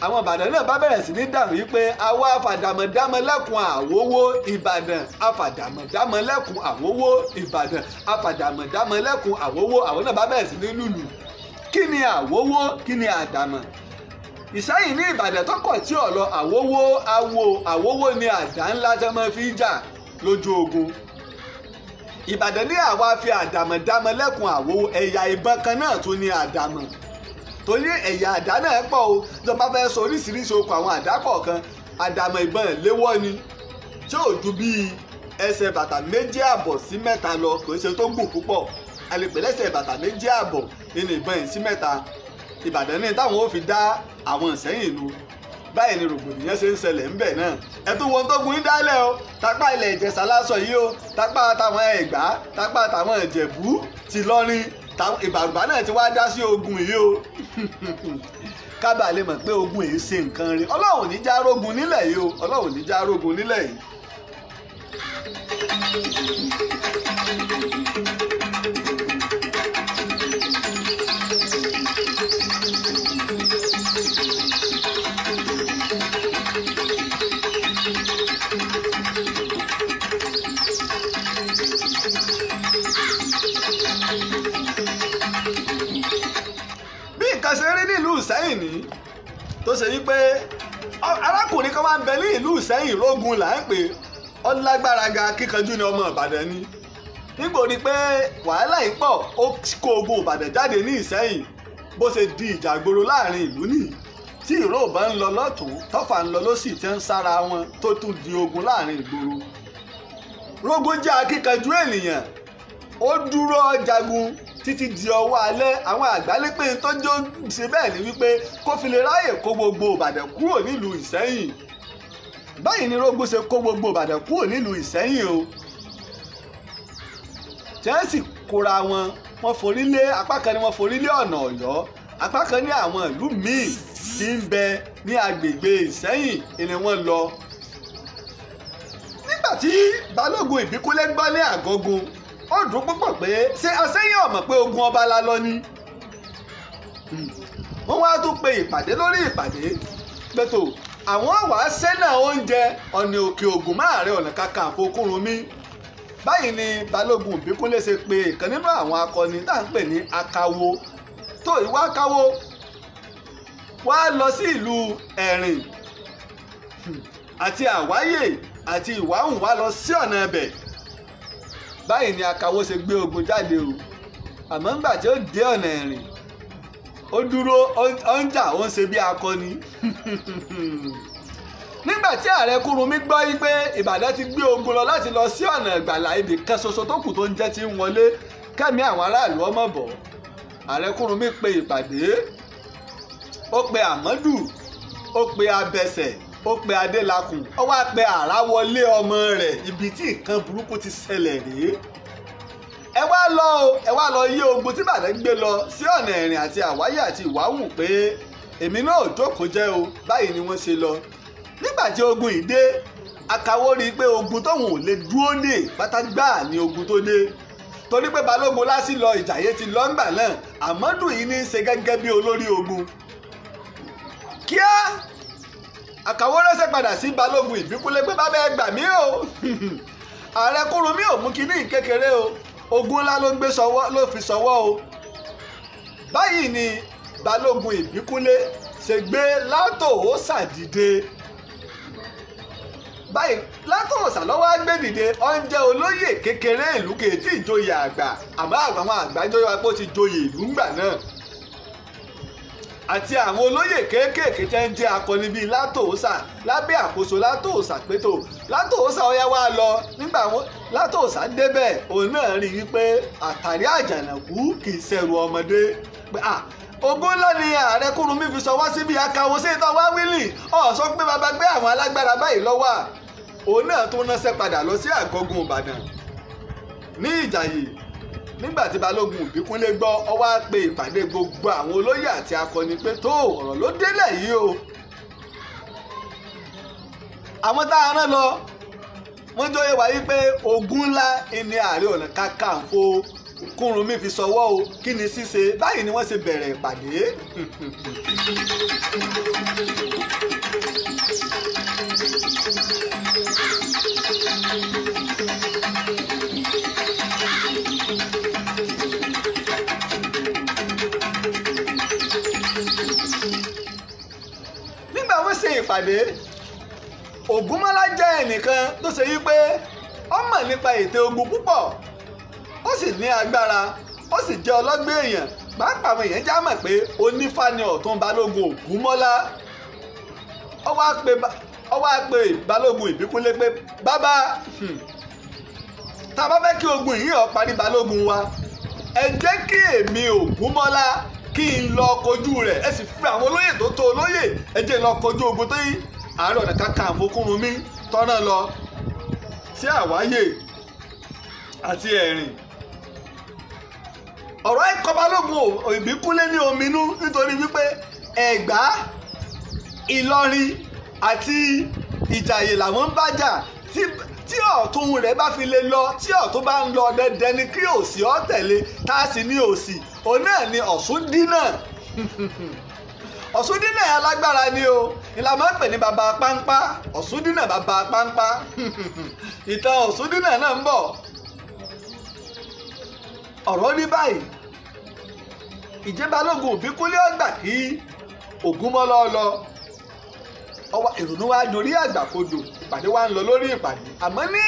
àwọn Ìbàdàn náà bá bẹ̀rẹ̀ sí ní dàrú wípé àwa afàdàmọ̀dámọ̀lẹ́kùn àwòwò Ìbàdàn afàdàmọ̀dámọ̀lẹ́kùn àwòwò Ìbàdàn afàdàmọ̀dámọ̀lẹ́kùn àwòwò àwọn náà bá bẹ̀rẹ̀ sí ní lùlù kí ni àwòwò kí ni àdàmọ̀ Ìṣẹ́yìn ní Ìbàdàn tó kọ̀ tí ò lọ àwòwò awo àwòwò ni àdá ńlá tí wọ́n fi jà lójú ogun Ìbàdàn ní àwa fi àdàmọ̀dámọ̀lẹ́kùn àwòwò ẹ̀yà ìbọn kan náà tún ní àdàmọ̀ torí ẹ̀yà àdá náà pọ̀ o tó bá fẹ́ sọ oríṣiríṣi okùn àwọn àdá kọ̀ọ̀kan àdàmọ̀ ìbọn léwọ́ ni tí ò ju bíi ẹsẹ̀ bàtà 2.5 sí 3 lọ kò ṣe tó gùn púpọ̀ a lè pè lẹ́sẹ̀ bàtà 2.5 nínú ìbọn yìí sí 3 Ìbàdàn ní táwọn ò fi dá àwọn Ìṣẹ́yìn lu báyìí ni rògbòdìyàn ṣe ń ṣẹlẹ̀ ńbẹ̀ náà ẹ̀tún wọn tó gun yín dálẹ̀ o tápá ilẹ̀ Ìjẹ̀ṣà lásọ yìí o tápá táwọn Ẹ̀gbá tápá táwọn Ìjẹ̀bú ti Ìlọrin Ìbàrùbá náà ti wá dá sí ogun yìí o kábàá lè mọ̀ pé ogun yìí ṣe nǹkan rí Ọlọ́run ní já rógun nílẹ̀ yìí o Ọlọ́run ní já rógun nílẹ̀ yìí. ṣe rí nílùú Ìṣẹ́yìn ní tó ṣe wípé arákùnrin kan máa ń bẹ ní ìlú Ìṣẹ́yìn rógun là ń pè ó lágbára ga kíkanjú ní ọmọ Ìbàdàn ni nígbòrí pé wàhálà yìí pọ̀ ó kó ogun Ìbàdàn jáde ní Ìṣẹ́yìn bó ṣe di ìjà gboro láàrin ìlú nìyí tí ìró ìbọn ń lọ lọ́tún tọ́fà ń lọ lọ́sì tí ń sára wọn tó tún di ogun láàrin ìgboro rógun jẹ́ akíkanjú ènìyàn ó dúró jagun títí di ọwọ́ alẹ́ àwọn àgbálẹ́pé tó jó ṣe bẹ́ẹ̀ ni wípé kó fi lè ráyè kó gbogbo Ìbàdàn kúrò nílùú Ìṣẹ́yìn báyìí ni rógun ṣe kó gbogbo Ìbàdàn kúrò nílùú Ìṣẹ́yìn o tí wọ́n sì kóra wọn forí lé apá kan ni wọ́n forí lé ọ̀nà Ọ̀yọ́ apá kan ní àwọn ìlú míì tí ń bẹ ní agbègbè Ìṣẹ́yìn ni wọ́n lọ nígbà tí Balógun Ìbíkúnlé gbọ́ ní Àgọ́gun ó dùn púpọ̀ pé ṣé Ìṣẹ́yìn ọ̀mọ̀ pé ogun ọba la lọ ni wọ́n wá tún pe ìpàdé lórí ìpàdé pẹ̀tò àwọn wàá sẹ́nà oúnjẹ ọ̀nà Òkè Ògùn máàrẹ Ọ̀nà Kakanfò Kúrúnmí báyìí ni Balógun Ìbíkúnlé ṣe pe ìkan nínú àwọn akọni tá à ń pè ní Akáwó tó ìwà Akáwó wá lọ sí ìlú Ẹ̀rìn àti Àwáyè àti Ìwáhùn wá lọ sí ọ̀nà ẹbẹ̀ báyìí ni Akáwó ṣe gbé ogun jáde o àmọ́ ńgbà tí ó dé ọ̀nà Ẹ̀rìn ó dúró ó ń jà ó ń ṣe bí akọni nígbà tí ààrẹ Kúrúnmí gbọ́ yí pé Ìbàdàn ti gbé ogun lọ láti lọ sí ọ̀nà Ìgbàlà ibì kan ṣoṣo tó kù tó ń jẹ́ ti ń wọlé kẹ́mi àwọn aráàlú ọmọ bọ̀ ààrẹ Kúrúnmí pe ìpàdé ó pe Àmọ́dù ó pe Abẹsẹ̀ ó pe Adélakùn ó wá pe Àráwọlé ọmọ rẹ̀ ibi tí nǹkan burúkú ti ṣẹlẹ̀ rèé ẹ wá lọ yí ogun tí Ìbàdàn gbé lọ sí ọ̀nà Ẹ̀rìn àti Àwáyè àti Ìwáhùn pé èmi náà ò jókòó jẹ́ o báyìí ni wọ́n ṣe lọ nígbà tí ogun yìí dé Akáwó rí i pé ogun tóun ò lè dúró dè pátágbá ní ogun tó dé torí pé Balógun Lásì lọ Ìjàyè ti lọ ńgbà náà Àmọ́dù yìí ní í ṣe gẹ́gẹ́ bí olórí ogun kíá Akáwó rẹ́sẹ̀ padà sí Balógun Ìbíkúnlé pé bàbá ẹ gbà mí o ààrẹ Kúrúnmí ò mú kinní kékeré o ogun ńlá ló gbé sọ́wọ́ ló fi sọ́wọ́ o báyìí ni Balógun Ìbíkúnlé ṣe gbé Látòósà dìde báyìí Látòósà lọ́wọ́ á gbé dìde ó ń jẹ́ olóyè kékeré ìlú kejì ìjòyè àgbà àmọ́ àwọn àgbájọ wa pé ó ti joyè ìlú ńgbà náà àti àwọn olóyè kéékèèké tẹ́ ń jẹ́ akọni bíi Látòósà lábẹ́ àkóso Látòósà pétò Látòósà ó yá wá lọ nígbà wọn Látòósà débẹ̀ òun náà rí i pé àtàrí àjànàkú kì í ṣẹrù ọmọdé pé ogun ńlá ni ààrẹ Kúrúnmí fi sọwọ́ síbi Akáwó sí ìtàn wá wílì ọ̀ sọ pé bàbá gbé àwọn alágbára báyìí lọ́wọ́ òun náà tún ránṣẹ́ padà lọ sí Àgọ́gun Ìbàdàn ní Ìjàyè nígbà tí Balógun Ìbíkúnlé gbọ́ ọ wá pe ìpàdé gbogbo àwọn olóyè àti akọni pé tó ọ̀rọ̀ ló délẹ̀ yìí o àwọn tá a rán lọ wọ́n jọ yé wa yí pé ogun ńlá ni Ààrẹ Ọ̀nà Kakanfò Kúrúnmí fi sọwọ́ o kí ni ṣíṣe báyìí ni wọ́n ṣe bẹ̀rẹ̀ ìpàdé. nígbà wọ́n ṣe ìpàdé Ògúnmọ́lá jẹ́ ẹnìkan tó ṣe yí pé ó mọ̀ nípa ètò ogun púpọ̀ ó sì ní agbára ó sì jẹ́ ọlọ́gbọ́n èèyàn pàápàá àwọn èèyàn já mọ̀ pé onífá ni Ọ̀tún Balógun Ògúnmọ́lá ó wá pe Balógun Ìbíkúnlé pé bàbá tá a bá fẹ́ kí ogun yìí ó parí Balógun wa ẹ jẹ́ kí èmi Ògúnmọ́lá kí n lọ kojú rẹ̀ ẹ sì fi àwọn olóyè tó tó olóyè ẹ jẹ́ lọ kojú ogun tó yí Ààrẹ Ọ̀nà Kakanfò Kúrúnmí tọ́nà lọ sí Àwáyè àti Ẹ̀rìn. ọ̀rọ̀ ikọ̀ Balógun Ìbíkúnlé ní ominú nítorí wípé Ẹ̀gbá Ìlọrin àti Ìjàyè làwọn ń bájà tí ọ̀tún rẹ̀ bá fi lè lọ tí ọ̀tún bá ń lọ dẹdẹ ni kí òsì ọ̀ tẹ̀lé tá a sì ní òsì òun náà ni Ọ̀ṣúndínà Ọ̀ṣúndínà alágbára ni o ìlànà ń pè ní baba páńpá Ọ̀ṣúndínà baba páńpá ìtàn Ọ̀ṣúndínà náà ń bọ̀. ọ̀rọ̀ ní báyìí ìjẹ́ Balógun Ìbíkúnlé ọgbà kí Ògúnmọ́lá lọ ọwọ́ ìrònú wa dorí àgbàkodò ìpàdé wa ń lọ lórí ìpàdé àmọ́ ní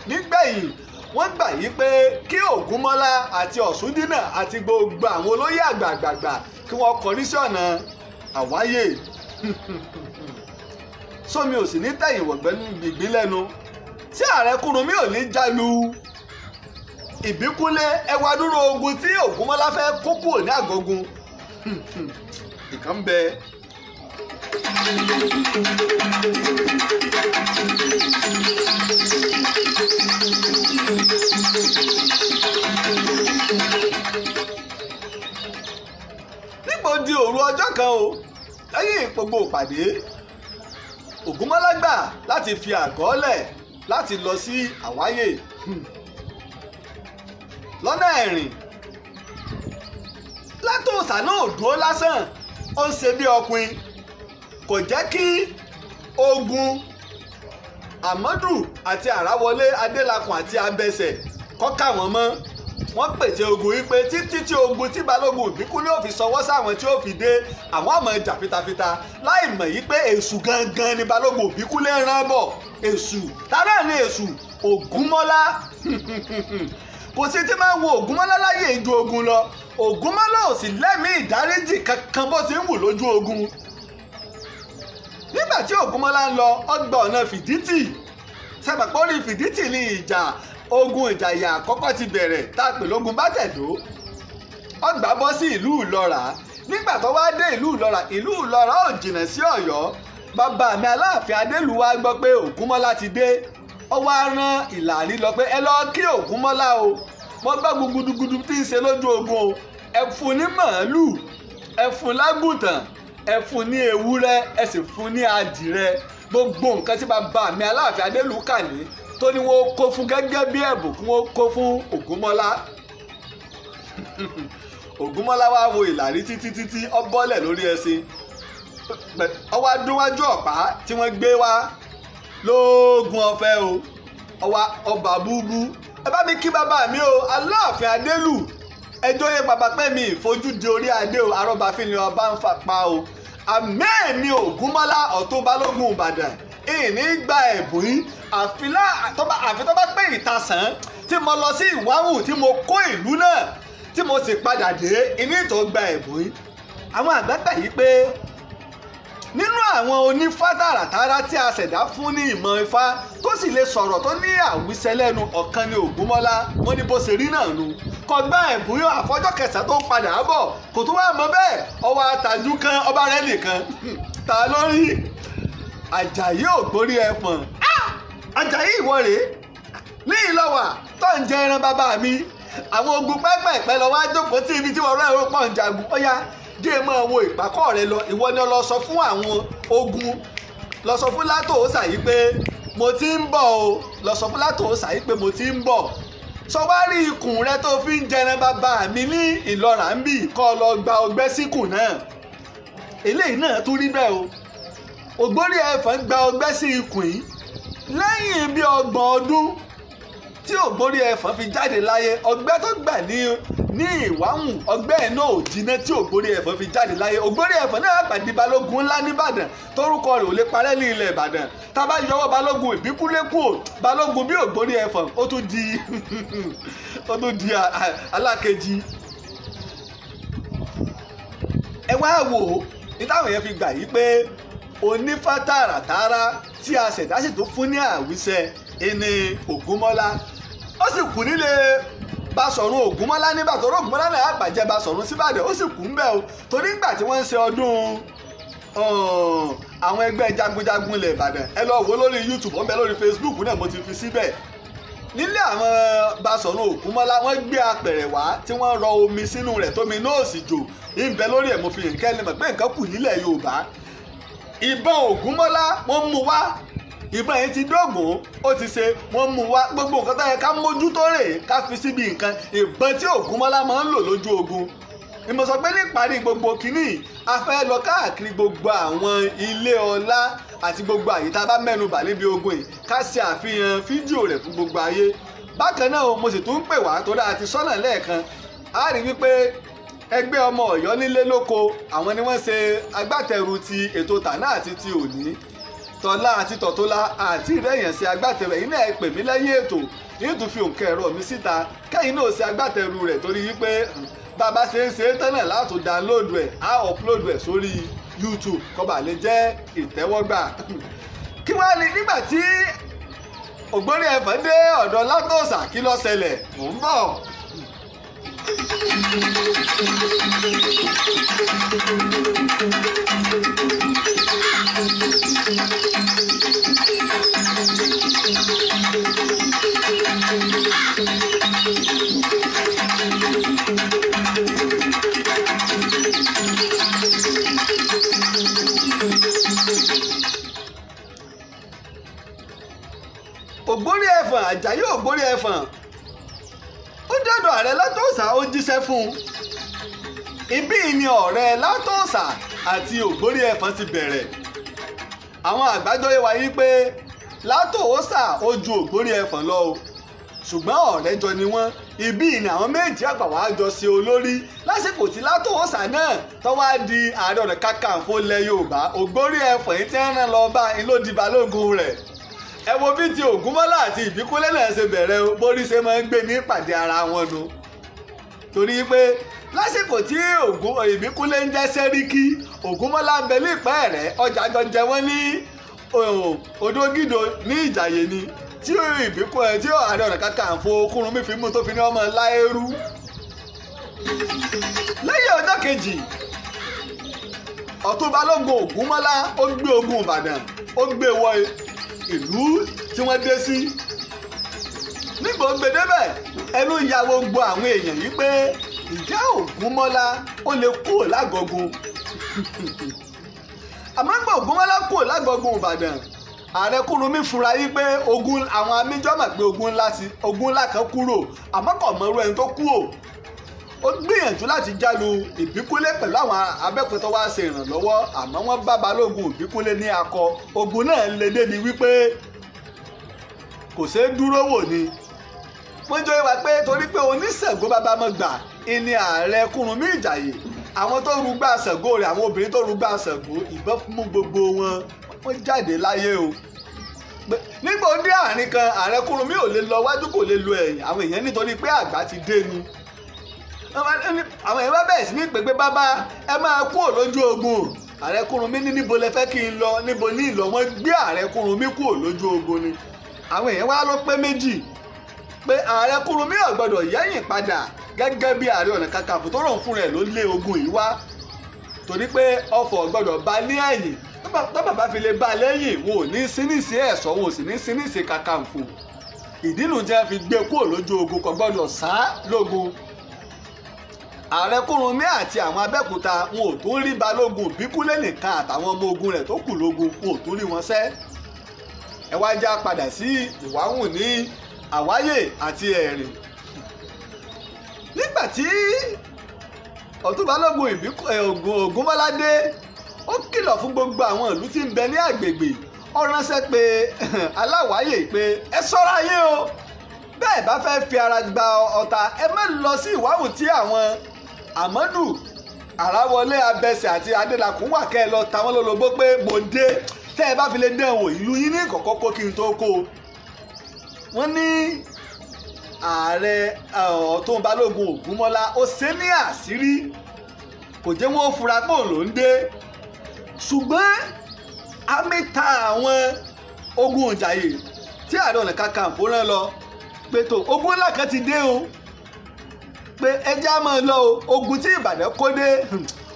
nígbẹ̀yìn wọ́n gbà yí pé kí Ògúnmọ́lá àti Ọ̀ṣúndínà àti gbogbo àwọn olóyè àgbààgbà kí wọ́n kọrí sí ọ̀nà Àwáyè sómi ò sì ní tẹ̀yìn wọ̀gbẹ́ ìgbín lẹ́nu tí Ààrẹ Kúrúnmí ò ní jálu Ìbíkúnlé ẹwà dúró ogun tí Ògúnmọ́lá fẹ́ kó kúrò ní àgọ́gun ìkan bẹ. nígbà ó di òru ọjọ́ kan o lẹ́yìn gbogbo ìpàdé Ògúnmọ́lá gbà láti fi àgọ́ lẹ̀ láti lọ sí Àwáyè lọ́nà Ẹ̀rìn. Látòsà náà dúró lásán ó ń ṣe bí ọkùnrin kò jẹ́ kí ogun Àmọ́dù àti Àráwọlé Adélakùn àti Abẹsẹ̀ kọ́ka wọn mọ́. wọ́n pèsè ogun wípé títí tí ogun tí Balógun Ìbíkúnlé ò fi sọwọ́ sáwọn tí ó fi dé àwọn ọmọ ìjà fitafita láì mọ̀ yí pé èṣù gangan ni Balógun Ìbíkúnlé rán bọ̀. èṣù tààrà ni èṣù Ògúnmọ́lá kò sí tí máa ń wo Ògúnmọ́lá láyé ìjọ ogun lọ Ògúnmọ́lá ò sì lẹ́mìí ìdáríjì kankan bó ti ń wù lójú ogun. nígbà tí Ògúnmọ́lá ń lọ ọgbà ọ̀nà Fìdítì sẹ́pàpọ́rí Fìdítì ní ogun Ìjàyè àkọ́kọ́ ti bẹ̀rẹ̀ tá a pè lógun Bátẹ̀dó ọgbà bọ́ sí ìlú Ìlọ́ra. nígbà tó wá dé ìlú Ìlọ́ra ò jìnnà sí Ọ̀yọ́ bàbá mi Aláàfin Adélùwà gbọ́ pé Ògúnmọ́lá ti dé ó wá rán Ìlàrí lọ pé ẹ lọ kí Ògúnmọ́lá o wọ́n gbọ́ gudugudu tí ń ṣe lójú ogun o ẹ fún ní màálù ẹ fún lágùntàn ẹ fún ní ewúrẹ́ ẹ sì fún ní adìrẹ gbogbo nǹkan tí bàbá mi Aláàfin Adélùkà ní tó ní wọ́n kó fún gẹ́gẹ́ bí ẹ̀bùn kí wọ́n kó fún Ògúnmọ́lá. Ògúnmọ́lá wá wo Ìlàrí títí ó bọ́lẹ̀ lórí ẹṣin ó wá dúnwájú ọ̀pá tí wọ́n gbé wá lóògùn ọ̀fẹ́ o ọba búbú ẹ bá mi kí bàbá mi o Aláàfin Adélù ẹjọ́ yẹn bàbá pẹ́ mi ìfojú di orí adé o arọ́bàfin ni ọba ń fà pa o àmẹ́ẹ̀mí Ògúnmọ́lá Ọ̀tún Balógun Ìbàdàn ìní gba ẹ̀bùn yìí àfi tó bá pé ìtasàn tí mo lọ sí Ìwáhùn tí mo kó ìlú náà tí mo sì padà dé ìní tó gba ẹ̀bùn yìí. àwọn àgbàgbà yìí pé nínú àwọn onífá tààràtàrà tí a ṣẹ̀dá fún ní ìmọ̀ ifá tó sì lè sọ̀rọ̀ tó ní àwísẹ́ lẹ́nu ọ̀kan ni Ògúnmọ́lá wọ́n ní bó ṣe rí náà nu kò gba ẹ̀bùn yóò àfọjọ́ kẹsàn-án tó ń padà bọ̀ kò tó wá mọ bẹ́ẹ̀ ọwọ́ àtàjú kan ọba rẹ̀ nìkan ta lórí Àjàyí Ògbórí Ẹfọ̀n Àjàyí ìwọ rèé ní ìlọ́wà tó ń jẹ ẹran bàbá mi àwọn ogun pẹ́pẹ́pẹ́ lọ wá jókòó sí ibi tí wọ́n rán ẹ̀rọ pọ̀ ń jagun ó yá jẹ́ máa wo ìpàkọ́ rẹ lọ ìwọ ni lọ sọ fún àwọn ogun lọ sọ fún Látòósà yìí pé mo ti ń bọ̀ o lọ sọ fún Látòósà yìí pé mo ti ń bọ̀ sọ wá rí ikùn rẹ tó fi ń jẹran bàbá mi ní Ìlọrà ń bì kọ́ lọ gba ọgbẹ́ síkùn náà eléyìí náà tún rí bẹ́ẹ̀ o Ògbórí Ẹ̀fọ̀n gba ọgbẹ́ sí ikùn yìí lẹ́yìn bí 30 ọdún tí Ògbórí Ẹ̀fọ̀n fi jáde láyé ọgbẹ́ tó gbà ní Ìwáhùn ọgbẹ́ ẹ̀ náà ò jiná tí Ògbórí Ẹ̀fọ̀n fi jáde láyé Ògbórí Ẹ̀fọ̀n náà pàdé balógun ńlá nìbàdàn torúkọ rẹ̀ ò lè parẹ́ ní ilẹ̀ Ìbàdàn tá a bá yọwọ́ balógun Ìbíkúnlé kúrò balógun bí Ògbórí Ẹ̀fọ̀n ó tún di alákejì ẹ wá wò ó ní táwọn yẹn fi gbà yí pé onífá tààràtààrà tí a ṣẹ̀dá sì tó fún ní àwíṣẹ ẹni Ògúnmọ́lá ó sì kú nílé Basọ̀run Ògúnmọ́lá nígbà tó Ògúnmọ́lá náà àgbàjẹ Basọ̀run síbàdàn ó sì kú ń bẹ̀ o torí nígbà tí wọ́n ń ṣe ọdún àwọn ẹgbẹ́ jagunjagun ilẹ̀ Ìbàdàn ẹ lọ wò lórí YouTube ó ń bẹ lórí Facebook náà mo ti fi síbẹ̀ nílé àwọn Basọ̀run Ògúnmọ́lá wọ́n gbé apẹ̀rẹ̀ wá tí wọ́n rọ omi sínú rẹ̀ tómi náà sì jò ń bẹ lórí ẹ̀ mo fi hàn kẹ́lẹ́ mọ̀ pé nǹkan kù nílẹ̀ Yorùbá ìbọn Ògúnmọ́lá wọ́n mú wá ìbọn yìí ti dógùn ó ti ṣe wọ́n mú wá gbogbo nǹkan tó yẹ ká mójútó rè ká fi síbi nǹkan ìbọn tí Ògúnmọ́lá máa ń lò lójú ogun ni mo sọ pé níparí gbogbo kínní a fẹ́ lọ káàkiri gbogbo àwọn ilé ọlá àti gbogbo àyíká bá mẹ́nubà níbi ogun yìí ká ṣe àfihàn fídíò rẹ̀ fún gbogbo ayé bákan náà mo sì tún ń pè wá tó dáa ti sọ́nà lẹ́ẹ̀kan a rí wípé ẹgbẹ́ ọmọ Ọ̀yọ́ nílé lóko àwọn ni wọ́n ṣe agbátẹrù ti ètò tàná àti ti òní tọ́lá àti tọ̀tọ́lá àti ìrẹ́yìn ṣe agbátẹrù ẹ̀yin náà pè mí lẹ́yìn ètò yìí tún fi òǹkà ẹ̀rọ mi síta kẹ́yìn náà ṣe agbátẹrù rẹ̀ torí wípé bàbá ṣe ń ṣe é tẹ́lẹ̀ láti dáńlóòdù ẹ̀ á ọ̀pulóòdù ẹ̀ sórí YouTube kó bàa lè jẹ́ ìtẹ́wọ́gbà kí wọ́n á ní nígbà tí Ògbórí Ẹ̀fọ̀n dé ọ̀dọ̀ Látòósà kí ló ṣẹlẹ̀ mò ń bọ̀. Ògbórí Ẹ̀fọ̀n Àjàyí Ògbórí Ẹ̀fọ̀n ó dọ̀dọ̀ ààrẹ Látòósà ó jíṣẹ́ fún un ibí ni ọ̀rẹ́ Látòósà àti Ògbórí Ẹ̀fọ̀n ti bẹ̀rẹ̀ àwọn àgbájọ yé wa yí pé Látòósà ó ju Ògbórí Ẹ̀fọ̀n lọ o ṣùgbọ́n ọ̀rẹ́ jọ ni wọ́n ibí ni àwọn méjì àgbà wá jọ ṣe olórí lásìkò tí Látòósà náà tó wá di Ààrẹ Ọ̀nà Kakanfò ilẹ̀ Yorùbá Ògbórí Ẹ̀fọ̀n yìí tí wọ́n rán lọ bá ń ló di balógun rẹ̀ ẹ wo bí ti Ògúnmọ́lá àti Ìbíkúnlé náà ṣe bẹ̀rẹ̀ o borí ṣe máa ń gbé ní ìpàdé ara wọn nu torí pé lásìkò tí Ìbíkúnlé ń jẹ́ sẹ́ríkì Ògúnmọ́lá ń bẹ ní Ìpẹ́ẹ̀rẹ́ ọjà jọ jẹ wọ́n ní Odògìdò ní Ìjàyè ni tí Ìbíkúnlé tí Ààrẹ Ọ̀nà Kakanfò Kúrúnmí fi mú tó fi ní ọmọ láérú lẹ́yìn ọjọ́ kejì Ọ̀tún Balógun Ògúnmọ́lá ó gbé ogun Ìbàdàn ó gbé wọ ìlú tí wọ́n dé sí nígbà ó gbé débẹ̀ ẹnu ya gbogbo àwọn èèyàn yìí pé ìjà Ògúnmọ́lá ó lè kúrò lágọ̀gùn àmọ́ gbọ́ Ògúnmọ́lá kúrò lágọ̀gùn Ìbàdàn Ààrẹ Kúrúnmí fura yìí pé ogun àwọn amíjọ́ mà pé ogun ńlá kan kúrò àmọ́ kò mọ irú ẹni tó kúrò ó gbìyànjú láti jálu Ìbíkúnlé pẹ̀lú àwọn Abẹ́òkúta wá ṣe ìrànlọ́wọ́ àmọ́ wọ́n bá Balógun Ìbíkúnlé ní akọ ogun náà lè débi wípé kò ṣeé dúró wò ni wọ́n jọ wá pé torí pé oníṣègùn bàbá mọ̀ gbà ìní Ààrẹ Kúrúnmí Ìjàyè àwọn tó rúgbà Ṣàngó rẹ̀ àwọn obìnrin tó rúgbà Ṣàngó ìbọn mú gbogbo wọ́n jáde láyé o nígbà ó dé àárín kan Ààrẹ Kúrúnmí ò lè lọ wájú kò lè lọ ẹ̀yìn àwọn èèyàn nítorí pé àgbà ti dé ni àwọn èèyàn bá bẹ̀rẹ̀ sí ní pèpè bàbá ẹ máa kúrò lójú ogun Ààrẹ Kúrúnmí ní níbo lẹ fẹ́ kí n lọ níbo ní ìlọ wọn gbé Ààrẹ Kúrúnmí kúrò lójú ogun ni àwọn èèyàn wá ló pé méjì pé Ààrẹ Kúrúnmí ò gbọdọ̀ yẹ̀yìn padà gẹ́gẹ́ bí Ààrẹ Ọ̀nà Kakanfò tó rò fún rẹ̀ ló lé ogun yìí wá torí pé ọ̀fọ̀ gbọdọ̀ bá ní ẹ̀yìn tó bàbá fi lè bá lẹ́yìn wọn ò ní sínísì ẹ̀ṣọ́ wọn ò sì ní sínísì Kakanfò ìdí nu jẹ́ fi gbé kúrò lójú ogun kò gbọdọ̀ sá lógun Ààrẹ Kúrúnmí àti àwọn Abẹ́òkúta wọn ò tún rí Balógun Ìbíkúnlé nìkan àtàwọn ọmọ ogun rẹ̀ tó kù lógun wọn ò tún rí wọn sẹ́ ẹ wá já padà sí ìwáhùn ní àwáyè àti ẹ̀rìn. nígbà tí Ọ̀tún Balógun Ògúnmọ́ládé ó kìlọ̀ fún gbogbo àwọn ìlú tí ń bẹ ní àgbègbè, ó ránṣẹ́ pé aláwáyè pé ẹ ṣọ́ra yín o, bẹ́ẹ̀ bá fẹ́ fi ara gba ọ̀tá ẹ má lọ sí ìwáhùn tí àwọn Àmọ́dù Àráwọlé Abẹsẹ̀ àti Adélakùn wà kẹ́ ẹ lọ ta wọ́n lólobó pé mo dé, tẹ́ ẹ bá fi lè dán wò ìlú yín ní kọ̀kọ́ kó kí n tó kó. wọ́n ní ààrẹ Ọ̀tún Balógun Ògúnmọ́lá ó ṣe ní àṣírí, kò jẹ́ wọ́n fura pé òun ló ń dé, ṣùgbọ́n àmìta àwọn ogun ìjàyè tí Ààrẹ Ọ̀nà Kakanfò rán lọ pé tó ogun ńlá kan ti dé o, pé ẹjẹ́ á máa lọ o. ogun tí Ìbàdàn kó dé,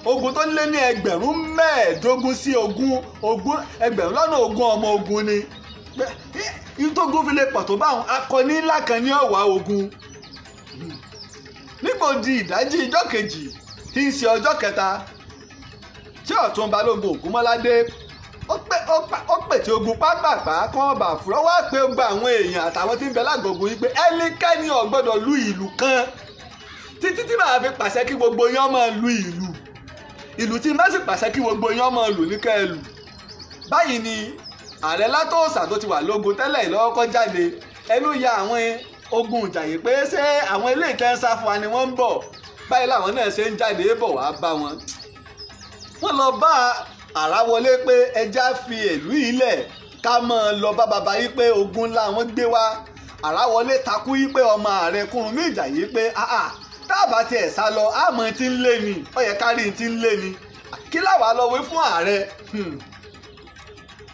ogun tó lé ní 15,000 sí ẹgbẹ̀rún lọ́nà 20 ọmọ ogun ni. ìtógun fi lè pọ̀ tó báwọn akọni ńlá kan ní ọ̀wá ogun. nígbò di ìdájí ìjọ́ kejì tí ń ṣe ọjọ́ kẹta tí Ọ̀tún Balógun Ògúnmọ́ládé ó pè tí ogun pápápá kan bà fúrọ́ wá pé ó gba àwọn èèyàn àtàwọn tí ń bẹ lágbègbè yìí pé ẹnikẹ́ni ò gbọ́dọ̀ lu ìlú kan títí tí màá fi pàṣẹ kí gbogbo yín máa lu ìlú tí má sì pàṣẹ kí gbogbo yín máa lù ní kẹ́ẹ̀lù. báyìí ni Ààrẹ Látòsà tó ti wà lógun tẹ́lẹ̀ ìlọ́kọ́ jáde, ẹnu ya àwọn ogun ìjàyè pé ṣé àwọn ilé ìtẹ́nsá fún wa ni wọ́n ń bọ̀. báyìí làwọn náà ṣe ń jáde bọ̀ wá bá wọn. wọ́n lọ bá Àráwọlé pé ẹja fi ìlú ilẹ̀ ká máa lọ bá bàbá yìí pé ogun ńlá wọn gbé wá. Àráwọlé takú yìí pé ọmọ Ààrẹ Kúrúnmí Ìjàyè pé táàbà tiẹ̀ sá lọ àmọ́ tí ń lé ni, ó yẹ kárí tí ń lé ni, kí láwàá lọ wí fún ààrẹ.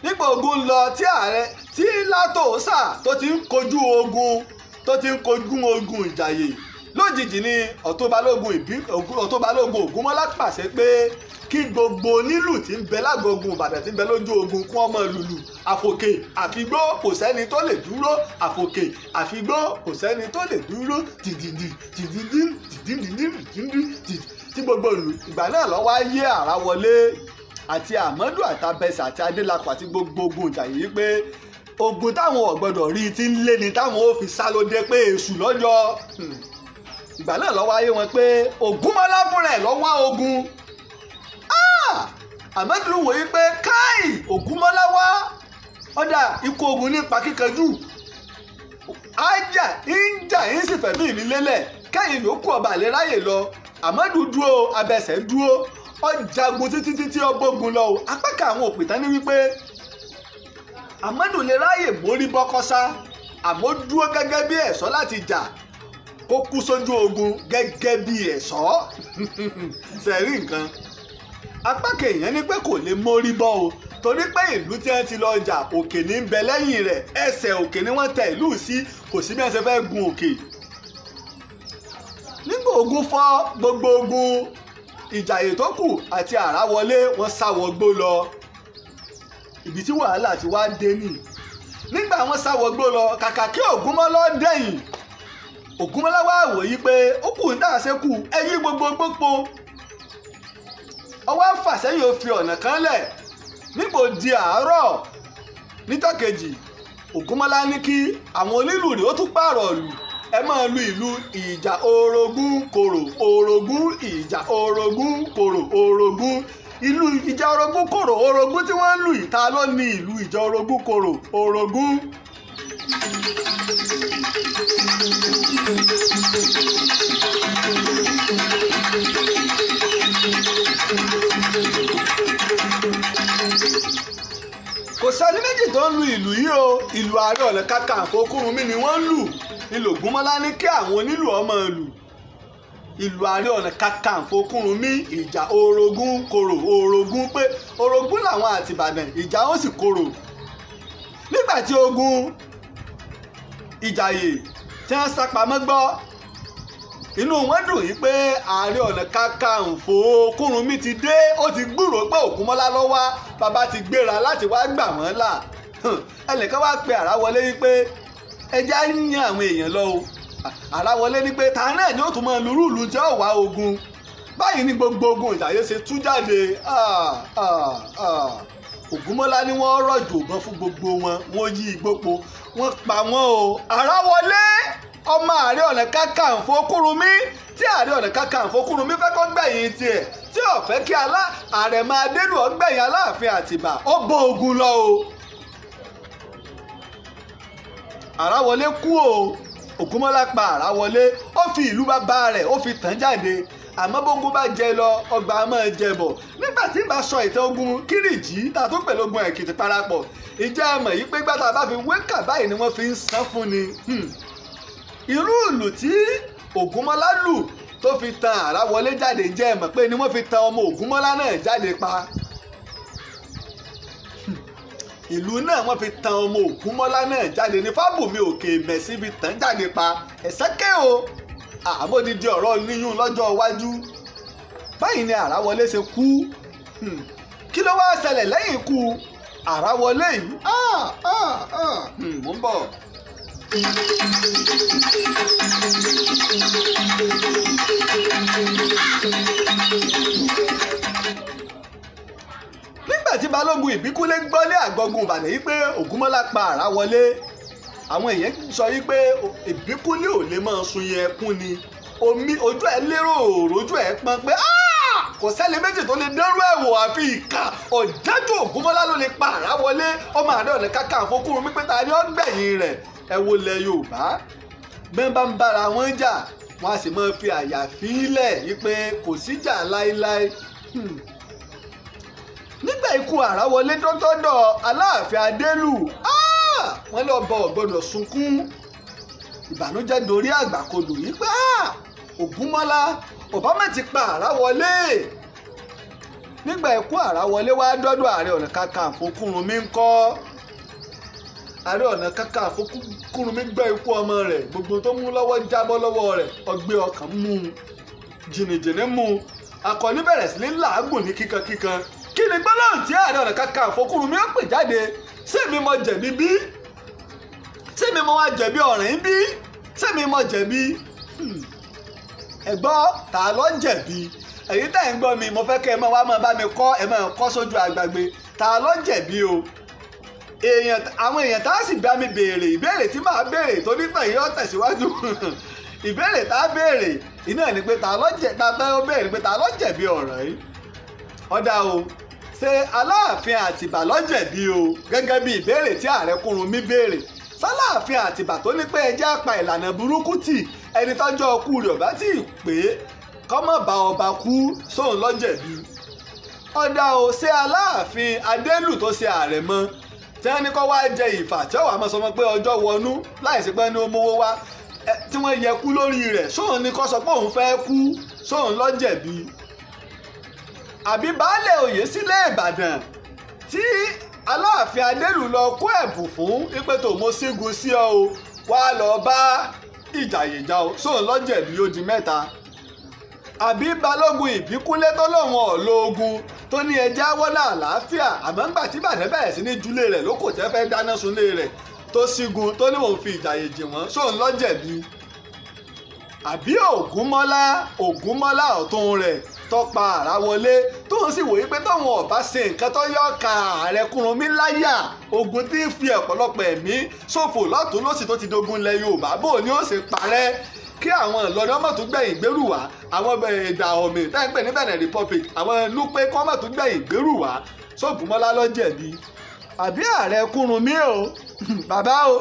nígbà ogun lọ tí ààrẹ tí Látòsà tó ti ń kojú ogun Ìjàyè, lójijì ni Ọ̀tún Balógun Ògúnmọ́lá pàṣẹ pé kí gbogbo onílù tí ń bẹ lágbógun Ìbàdàn tí ń bẹ lójú ogun kún ọmọ lùlù àfòkè àfigbó kò sẹ́ni tó lè dúró, àfòkè àfigbó kò sẹ́ni tó lè dúró, tìdìdì tìdìdì tìdìdì tìdìdì tí gbogbo ìlú. ìgbà náà ló wá yé Àráwọlé àti Àmọ́dù àtàbẹsẹ̀ àti Adélakùn àti gbogbo ogun Ìjàyè yìí pé ogun táwọn ò gbọdọ̀ rí tí ń lé ni táwọn ò fi sá lóde pé èṣù lọ́jọ́. ìgbà náà ló wá yé wọn pé Ògúnmọ́lá fúnra ẹ̀ ló wá ogun. Àmọ́dù wòye pé káì Ògúnmọ́lá wá ọ̀dà ikú ogun nípa kíkanjú ájà ń jà ń sì fẹ̀mí mi lélẹ̀ kẹ́yìn ló kú ọba àlẹ́ ráyè lọ. Àmọ́dù dúró, Abẹsẹ̀ dúró, ó jagun títí ó bógun lọ o. apá kan àwọn òpìtán ní wípé Àmọ́dù lè ráyè mórí bọ́kọ́sá, àmọ́ dúró gẹ́gẹ́ bí ẹ̀ṣọ́ láti jà kó kú sójú ogun gẹ́gẹ́ bí ẹ̀ṣọ́. sẹ̀rí nǹkan. apá kèèyàn ní pé kò lè mórí bọ́ o, torí pé ìlú tí wọ́n ti lọ jà òkè ní ń bẹ lẹ́yìn rẹ̀, ẹsẹ̀ òkè ni wọ́n tẹ ìlú sí, kò sí bí wọ́n ṣe fẹ́ gun òkè. nígbà ogun fọ́, gbogbo ogun Ìjàyè tó kù àti Àráwọlé wọ́n sá wọgbó lọ. ibi tí wàhálà ti wá dé nì. nígbà wọ́n sá wọgbó lọ, kàkà kí Ògúnmọ́lá dẹ̀yìn, Ògúnmọ́lá wá wòye pé ó kù ń dàṣẹ́kù ẹ̀yìn gbogbo gbogbo. ọwọ́ fàsẹ́yìn ó fi ọ̀nà kan lẹ̀. nígbò di àárọ̀ níjọ́ kejì, Ògúnmọ́lá ní kí àwọn onílù rẹ̀ ó tún pààrọ̀ lù, ẹ máa lu ìlú ìjà orogún kòrò orogún ìjà orogún kòrò orogún. ìlú ìjà orogún kòrò orogún tí wọ́n ń lù yìí, ta ló ní ìlú ìjà orogún kòrò orogún? kò sẹ́ni méjì tó ń lu ìlú yìí o, ìlú Ààrẹ Ọ̀nà Kakanfò Kúrúnmí ni wọ́n ń lù. ìlú Ògúnmọ́lá ní kí àwọn onílù ọmọ lù. ìlú Ààrẹ Ọ̀nà Kakanfò Kúrúnmí ìjà orogún kòrò orogún, pé orogún làwọn àti Ìbàdàn, ìjà ó sì kòrò. nígbà tí ogun Ìjàyè tí wọ́n sápamọ́ gbọ́, inú wọn dùn yìí pé Ààrẹ Ọ̀nà Kakanfò Kúrúnmí ti dé, ó ti gbúròó pé Ògúnmọ́lá ló wá, bàbá ti gbéra láti wá gbà wọ́n là. ẹnìkan wá pe Àráwọlé wípé ẹjẹ́ á yan àwọn èèyàn lọ o. Àráwọlé ní pé ta náà ni ó tún máa lurú ìlú tí ó wá ogun. báyìí ni gbogbo ogun Ìjàyè ṣe tú jáde. Ògúnmọ́lá ní wọ́n rọ̀jò bọ́ fún gbogbo wọn, wọ́n yí igbó po, wọ́n pa wọ́n o. Àráwọlé ọmọ Ààrẹ Ọ̀nà Kakanfò Kúrúnmí tí Ààrẹ Ọ̀nà Kakanfò Kúrúnmí fẹ́ kó gbẹ̀yìn tiẹ̀ tí ó fẹ́ kí Àrẹ̀mọ Adélù ó gbẹ̀yìn Aláàfin Àtìbà ó bọ ogun lọ o. Àráwọlé kú o. Ògúnmọ́lá pa Àráwọlé, ó fi ìlú bàbá rẹ̀ ó fi tàn jáde. Àmọ́ bógun bá jẹ lọ ọgbà máa jẹ bọ̀. Nígbà tí bá sọ ìtàn ogun Kírìjí tá tó pẹ̀lú ogun Èkìtì parapọ̀, ìjẹ́ ẹ mọ̀ yìí pé gbàtà bá fi wékà báyìí ni wọ́n fi ń san fún ni. Irú ìlù tí Ògúnmọ́lá lù tó fi tan Àráwọlé jáde, jẹ́ ẹ mọ̀ pé ni wọ́n fi tan ọmọ Ògúnmọ́lá náà jáde pa. Ìlú náà wọ́n fi tan ọmọ Ògúnmọ́lá náà jáde ní Fábùnmi Òkè Mẹ̀sí fi tàn jáde pa. Ẹ̀sẹ́kẹ́ o àmódìdí ọ̀rọ̀ níyún lọ́jọ́ iwájú. Báyìí ni Àráwọlé ṣe kú. Kí ló wá ṣẹlẹ̀ lẹ́yìn ikú Àráwọlé yìí? Mo ń bọ̀. Nígbà tí Balógun Ìbíkúnlé gbọ́lé àgọ́gun Ìbàdàn yìí pé Ògúnmọ́lá pa Àráwọlé, àwọn èèyàn sọ yìí pé Ìbíkúnlé ò lè máa sun yẹn ẹkún ni, omi ojú ẹ lérò òrójú ẹ pọn pé kò sẹ́ni méjì tó lè dẹ́rù ẹ̀ wò àfi ìkà ọ̀dájú Ògúnmọ́lá ló lè pa Àráwọlé ọmọ Ààrẹ Ọ̀nà Kakanfò Kúrúnmí pé ta ni ó gbẹ̀yìn rẹ̀. Ẹ wo lẹ Yorùbá bẹ́ẹ̀ bá ń bára wọn jà wọn a sì máa fi àyà fílẹ̀ wípé kò síjà láéláé. Nígbà ikú Àráwọlé dọ́dọ̀ Aláàfin Adélù, wọ́n lọ bọ ọ̀gbọ́dọ̀ sunkún. Ìbànújẹ́ dorí àgbàkodò yìí pé Ògúnmọ́lá Obama ti pa Àráwọlé. Nígbà ikú Àráwọlé wá dọ́dọ̀ Ààrẹ Ọ̀nà Kakanfò Kúrúnmí ńkọ́. Ààrẹ Ọ̀nà Kakanfò Kúrúnmí gbọ́ ikú ọmọ rẹ̀, gbogbo tó mú lọ́wọ́ jábọ́ lọ́wọ́ rẹ̀, ọgbẹ́ ọkàn mú un, jìnnìjìnnì mú un. Àkànní bẹ̀rẹ̀ sí ní làágùn ní kíkankíkan. Kí ni gbólóhùn tí Ààrẹ Ọ̀nà Kakanfò Kúrúnmí ó pè jáde? Sẹ́mi mo jẹ̀bi bí? Sẹ́mi mo wá jẹ̀bi ọ̀ràn yín bí? Sẹ́mi mo jẹ̀bi? Ẹ gbọ́ ta ló jẹ̀bi? Èyí tẹ̀ ń gbọ́ mi, mo fẹ́ kẹ́ ẹ máa wá máa bá mi kọ́, ẹ máa kọ́ sójú àgbàgbé. Ta ló jẹ̀bi o? Àwọn èèyàn tá a sì bá mi béèrè ìbéèrè tí màá béèrè tó nípa yìí ó tẹ̀síwájú. Ìbéèrè tá a béèrè iná ni pé ta ló jẹ̀bi ọ̀ràn yìí? Ọ̀dà o, ṣé Aláàfin Àtìbà ló jẹ̀bi o? Gẹ́gẹ́ bí ìbéèrè tí Ààrẹ Kúrúnmí béèrè. Sáláàfin Àtìbà tó ní pé ẹjẹ́ apá ìlànà burúkú tì, ẹni tọ́jọ́ ọkú rẹ̀ ọ̀bá tí ì pé kọ́mọ̀ bá ọba kú, sóun ló jẹ̀bi. Ọ̀dà o, ṣé Aláàfin Adélù tó ṣe àrẹ̀mọ tí wọ́n ní kó wá jẹ ìfà tí ó wà mọ́ sọmọ pé ọjọ́ wọnú láìsí pé ní ó mówó wá tí wọ́n yẹ kú lórí rẹ̀, sóun ní kó sọ pé òun fẹ́ kú, sóun ló jẹ̀bi. Àbí baálé òye sílé Ìbàdàn tí Aláàfin Adélù lọ kó ẹ̀bùn fún wípé tó mo sígun sí ọ o, wá lọ bá ìjàyè jà o, sóun ló jẹ̀bi ó di mẹ́ta. Àbí Balógun Ìbíkúnlé tó lòun ọ̀lọ́ogun tó ní ẹjẹ́ wọ́lá àlàáfíà, àmọ́ ńgbà tí Ìbàdàn bẹ̀rẹ̀ sí ní júlé rẹ̀ lóko tẹ́ fẹ́ dáná sunlé rẹ̀ tó sígun tó ní òun fi ìjàyè jì wọ́n, sóun ló jẹ̀bi. Àbí Ògúnmọ́lá ọ̀tún rẹ̀ tó pa Àráwọlé tóun sì wòye pé tóun ọ̀bá ṣe nǹkan tó yọ ká Ààrẹ Kúrúnmí láyà, ogun tí ń fi ọ̀pọ̀lọpọ̀ ẹ̀mí ṣòfò lọ́tún lósì tó ti dogun ilẹ̀ Yorùbá bó ni ó ṣe parẹ́ kí àwọn Ìlọrin ọmọ tó gbẹ̀yìn gbèrú wá, àwọn Dàhòmì tẹ́ ń pè ní Benin Republic, àwọn Núpé kọ́ ọmọ tó gbẹ̀yìn gbèrú wá, s'Ògúnmọ́lá ló jẹ̀bi. Àbí Ààrẹ Kúrúnmí o, bàbá o,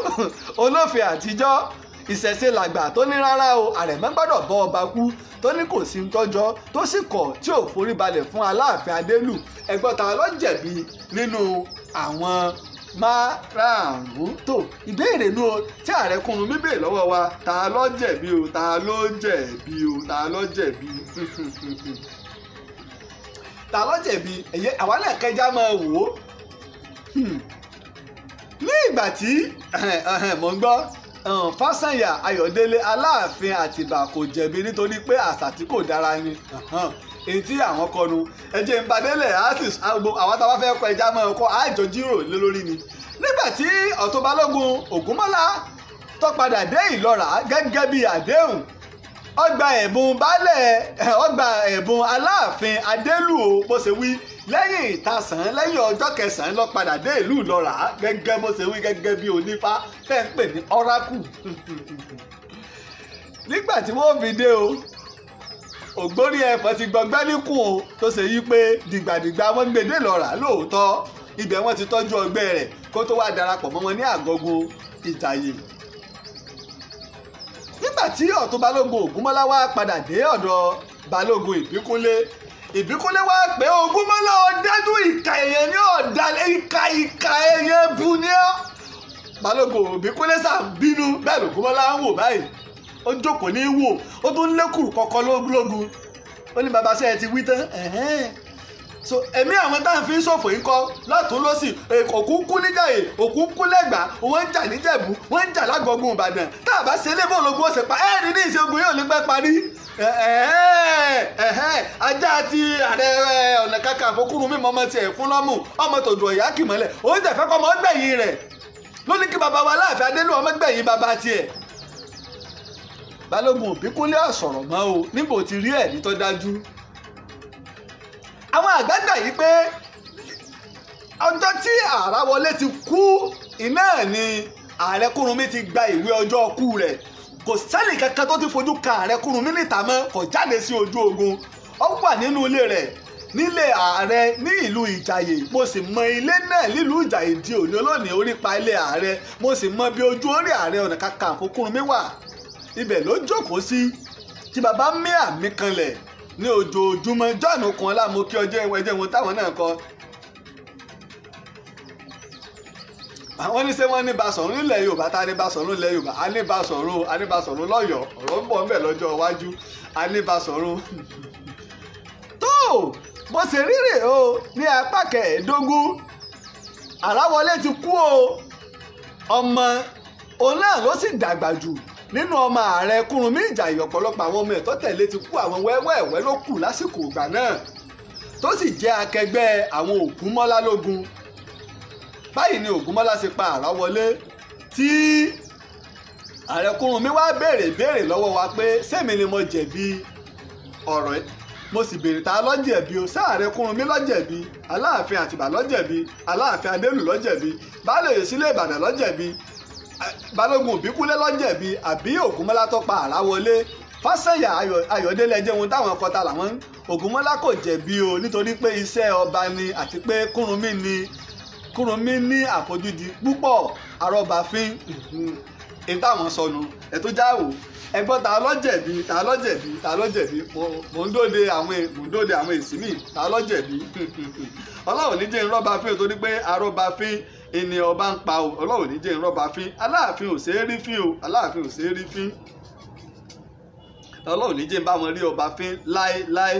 olófin àtijọ́ ìṣẹ̀ṣe làgbà tó ní rárá o, àrẹ̀mọ gbọ́dọ̀ bọ́ ọba kú, tó ní kò sí tọ́jọ́ tó sì kọ̀ tí ò forí balẹ̀ fún Aláàfin Adélù. Ẹgbọ́n ta ló jẹ̀bi nínú àwọn márààrún tó ìbéèrè nu o tí Ààrẹ Kúrúnmí béèrè lọ́wọ́ wa, ta ló jẹ̀bi o, ta ló jẹ̀bi o, ta ló jẹ̀bi ta ló jẹ̀bi. ẹ̀yẹ àwa náà kẹjá máa wò ó. Ní ìgbà tí mò ń gbọ́ Fásànyà Ayọ̀délé Aláàfin Àtìbà kò jẹ̀bi nítorí pé àṣà tí kò dára ni, èyí tí àwọn kọnu ẹjẹ ń badélẹ̀ àwọn táwa fẹ́ kọ ẹja máa kọ àjọ jíròrò lé lórí ni. Nígbà tí Ọ̀tún Balógun Ògúnmọ́lá tó padà dé Ìlọ́ra gẹ́gẹ́ bí àdéhùn, ọgbà ẹ̀bùn Aláàfin Adélù o bó ṣe wí lẹ́yìn ìtasàn lẹ́yìn ọjọ́ kẹsàn-án lọ padà dé ìlú Ìlọrà gẹ́gẹ́ bó ṣe wí gẹ́gẹ́ bí onífá tẹ́ ń pè ní ọ́rákù. nígbà tí wọ́n fi dé o ògbórí ẹ̀fọ́ ti gbọgbẹ́ níkùn o tó ṣe yí pé dìgbàdìgbà wọ́n gbé dé Ìlọrà lóòótọ́ ibẹ̀ wọ́n ti tọ́jú ọgbẹ́ rẹ̀ kó tó wá darapọ̀ mọ́ wọn ní àgọ́gun Ìjàyè. nígbà tí Ọ̀tún Balógun Ògúnmọ́lá wá padà dé ọ̀dọ̀ Balógun Ìbíkúnlé wá pé Ògúnmọ́lá ọ̀dájú ìkà èèyàn ní ọ̀dàlẹ̀ ìkà èèyàn bu ní ọ́. Balógun Ìbíkúnlé sá bínú bẹ́ẹ̀ l'Ògúnmọ́lá ń wò báyìí ó jókòó ní wò ó tún lékùrù kọ̀ọ̀kan lógún ó ní bàbá sẹ́yìn ti wí tán so èmi àwọn tá à ń fi ṣòfò yìí kọ lọ́tún lọ́sì òkú kú níjàyè òkú kú lẹ́gbàá wọ́n ń jà níjẹ̀bú wọ́n ń jà lágọ̀ọ́gùn Ìbàdàn tá a bá ṣe lébò ológun ọ̀sẹ̀ pa ẹ́ẹ̀rí ní ìṣègùn yóò ní pẹ́ parí ajá àti Ààrẹ Ọ̀nà Kakanfò Kúrúnmí ọmọ tiẹ̀ fún lọ́mù ọmọ tòdù ọ̀yá kì mọ́lẹ̀ òun tẹ̀ fẹ́ kọ́ ọmọ gbẹ̀yìn rẹ̀ ló ní kí bàbá wa Aláàfin Adélú ọmọ gbẹ̀yìn bàbá tiẹ̀. Balógun Ìbíkúnlé ọ̀sọ̀rọ̀ mọ́ o níbo ti rí ẹ̀rí tó dájú. àwọn àgbàgbà yìí pé ọjọ́ tí Àràwọlé ti kú iná ni Ààrẹ Kúrúnmí ti gba ìwé ọjọ́ ọkú rẹ̀ kò sẹ́nì kankan tó ti fojú ka Ààrẹ Kúrúnmí níta mọ́ kò jáde sí ojú ogun ó wà nínú ilé rẹ̀ nílé Ààrẹ ní ìlú Ìjàyè mo sì mọ ilé náà nílùú Ìjàyè di òní olónìí orípa ilé Ààrẹ mo sì mọ bí ojú orí Ààrẹ Ọ̀nà Kakanfò Kúrúnmí wà ibẹ̀ ló jókòó sí tí bàbá mí àmì kanlẹ̀ ní ojoojúmọ́ John Okunola mo kí ọjọ́ ẹjẹ́ wọn táwọn náà kọ. àwọn ní ṣé wọ́n ní Basọ̀rún nílẹ̀ Yorùbá tá a ní Basọ̀rún nílẹ̀ Yorùbá a ní Basọ̀rún lọ́yọ̀ọ́ ọ̀rọ̀ ń bọ̀ ń bẹ̀ lọ́jọ́ iwájú a ní Basọ̀rún. tó bó ṣe rírè o ní apá kẹẹ̀ẹ́dógún Àràwọlé ti kú o ọmọ òun náà ló sì dàgbà jù nínú ọmọ Ààrẹ Kúrúnmí Ìjàyè ọ̀pọ̀lọpọ̀ àwọn ọmọ ẹ̀tọ́ tẹ̀lé ti kú àwọn wẹ́wẹ́ẹ̀wẹ́ ló kù lásìkò ìgbà náà tó sì jẹ́ akẹgbẹ́ àwọn Ògúnmọ́lá lógun. báyìí ni Ògúnmọ́lá ṣe pa Àràwọlé tí Ààrẹ Kúrúnmí wá béèrè lọ́wọ́ wa pé sẹ́mi ni mo jẹ̀bi ọ̀rọ̀ ẹ̀ mo sì béèrè ta ló jẹ̀bi o ṣé Ààrẹ Kúrúnmí ló jẹ̀bi Aláàfin Àtìbà ló jẹ̀bi Aláàfin Adélù ló jẹ̀bi Baálé Ìsílẹ̀ Ìbàdàn ló jẹ̀bi Balógun Ìbíkúnlé ló jẹ̀bi àbí Ògúnmọ́lá tó pa Àràwọlé. Fásẹ̀yà Ayọ̀délé jẹ́ ohun táwọn kọta làwọn Ògúnmọ́lá kò jẹ̀bi o nítorí pé iṣẹ́ ọba ni àti pé Kúrúnmí ní àfojúdi púpọ̀ àrọ́bàfin ìtàwọn sọnù ẹ̀ tó jáwò ẹgbọ́n ta ló jẹ̀bi mò ń dóde àwọn èsì míì ta ló jẹ̀bi Ọlọ́run ní jẹ́ ìrọ́bàfin torí pé àrọ́bàfin ìní ọba ń pa o Ọlọ́run ní jẹ́ ìrọ́bàfin Aláàfin ò ṣeé rí fín o Aláàfin ò ṣeé rí fín Ọlọ́run ní jẹ́ ń bá wọn rí ọba fín láéláé.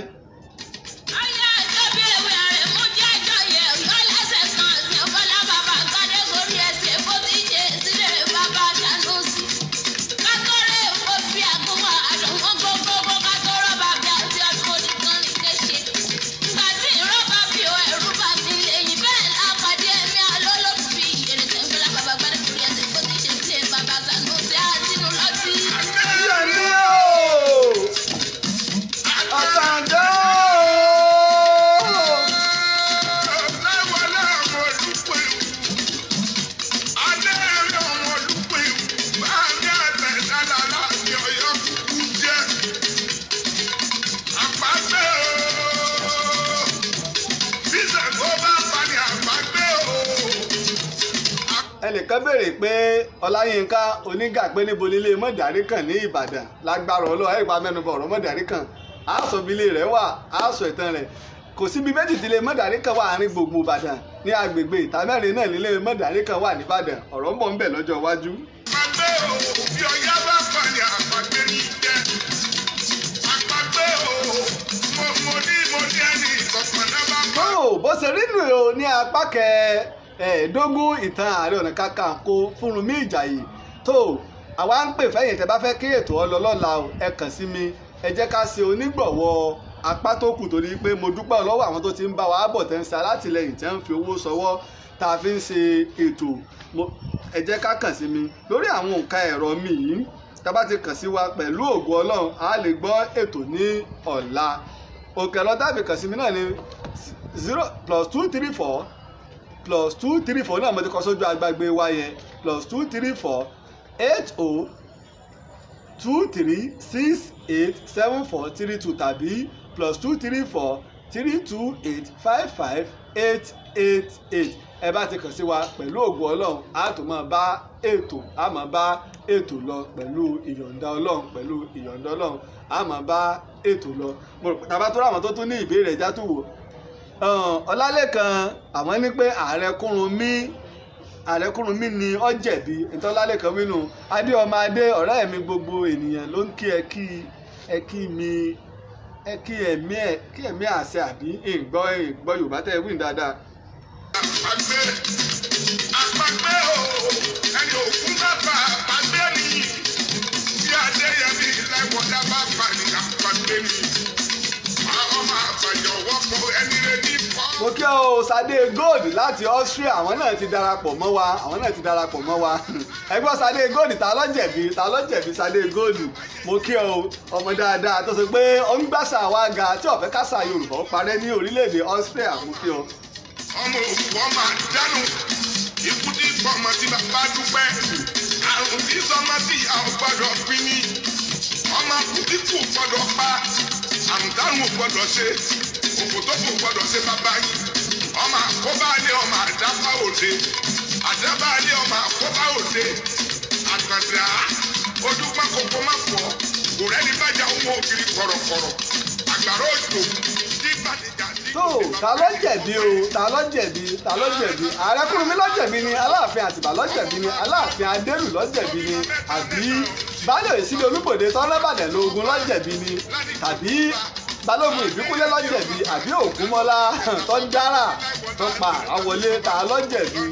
ẹnìkan béèrè pé Ọláyínká Onígà pé níbo nílé Mọ̀dáríkàn ní Ìbàdàn lágbára Ọlọ́run ẹ̀rípa mẹ́nubọ̀ ọ̀rọ̀ Mọ̀dáríkàn àásọ ibilé rẹ̀ wà àásọ ìtàn rẹ̀ kò síbi méjì tí ilé Mọ̀dáríkàn wà àárín gbogbo Ìbàdàn ní agbègbè ìta mẹ́rin náà nílé Mọ̀dáríkàn wà nìbàdàn ọ̀rọ̀ ń bọ̀ ń bẹ̀ lọ́jọ́ iwájú. àpagbé o bí ọyá bá fani àpagbé ní jẹ àpagbé o mo ní ẹni ìkọ̀kan náà bá bá. bó ṣe rí nù o ní apá ẹ̀ẹ́dógún ìtàn Ààrẹ Ọ̀nà Kakanfò Kúrúnmí Ìjàyè tó àwa ń pè fẹ́yìn tẹ́ bá fẹ́ kí ètò ọlọ́lọ́la ẹ kàn sí mi ẹ jẹ́ ká ṣe onígbọ̀wọ́ apá tó kù torí pé mo dúpẹ́ lọ́wọ́ àwọn tó ti ń bá wa bọ̀ tẹ́ ń ṣe alátìlẹyìn tẹ́ ń fi owó sọwọ́ tá a fi ń ṣe ètò ẹ jẹ́ ká kàn sí mi lórí àwọn nǹkan ẹ̀rọ mi yìí tá a bá ti kàn sí wa pẹ̀lú ògo Ọlọ́run a lè gbọ́ ètò ní ọ̀la òkè lọ tàbí kàn sí mi náà ní +234 +234 náà mo ti kọ sójú agbágbé wa yẹn +234 80 23687432 tàbí +234 328 55888. ẹ bá ti kàn sí wa pẹ̀lú ògùn ọlọ́run a tó máa bá ètò lọ pẹ̀lú ìyọ̀ǹda ọlọ́run a máa bá ètò lọ. tàbá tó ráwọn tó tún ní ìbéèrè ẹja tó wò Ọlálékan àwọn ní pé ààrẹ Kúrúnmí ni ó jẹ̀bi ìtọ́lálékan wínú adé ọmọ adé ọ̀rẹ́ mi gbogbo ènìyàn ló ń kí ẹ̀mí àṣẹ àbí ìgbọ́ Yorùbá tẹ́ ẹ wí dáadáa. àpagbé o ẹni òkun bàbá àpagbé ni bí Adéyẹmí lẹ́wọ̀dá bá pàdé àpagbé ni àwọn máa fàyọ̀ wọ́pọ̀ ẹni rẹ̀ ní fọ́. mo kí o Sadé Gold láti Austria àwọn náà ti darapọ̀ mọ́ wa ẹgbọ́n Sadé Gold ta ló jẹ̀bi Sadé Gold mo kí o ọmọ dáadáa tó sọ pé ó ń gbàṣà wa ga tí ó fẹ́ kásà Yorùbá ó parẹ́ ní orílẹ̀-èdè Austria mo kí o. ọmọ òkú ọmọ àdánù ikú tí fọmọ tí bàbá dúpẹ́ àrùn tí sọmọ tí àwọn gbọ́dọ̀ pín ní ọmọ kùtì kù gbọ́dọ̀ pa àrùn táwọn gbọ́dọ̀ ṣe òkú tó kù gbọ́dọ̀ ṣe bàbá yìí ọmọ àkóbálé ọmọ àdábá òde àdábálé ọmọ àkóbá òde àgbàdà ojúmọ́ kókó má pọ̀ kò rẹ́ni bájà owó òkiri kọ̀rọ̀kọ̀rọ̀ àgbàrá òjò tí bàtìjà tí. tó ta ló jẹ̀bi ààrẹ Kúrúnmí ló jẹ̀bi ni Aláàfin Àtìbà ló jẹ̀bi ni Aláàfin Adérù ló jẹ̀bi ni àbí Baálé Ìsílẹ̀ Olúbòde tọ́lọ́bàdàn lógún ló jẹ̀bi ni tàbí Balógun Ìbíkúnlé ló jẹ̀bi àbí Ògúnmọ́lá tó ń dára tó pa àwọlé ta ló jẹ̀bi.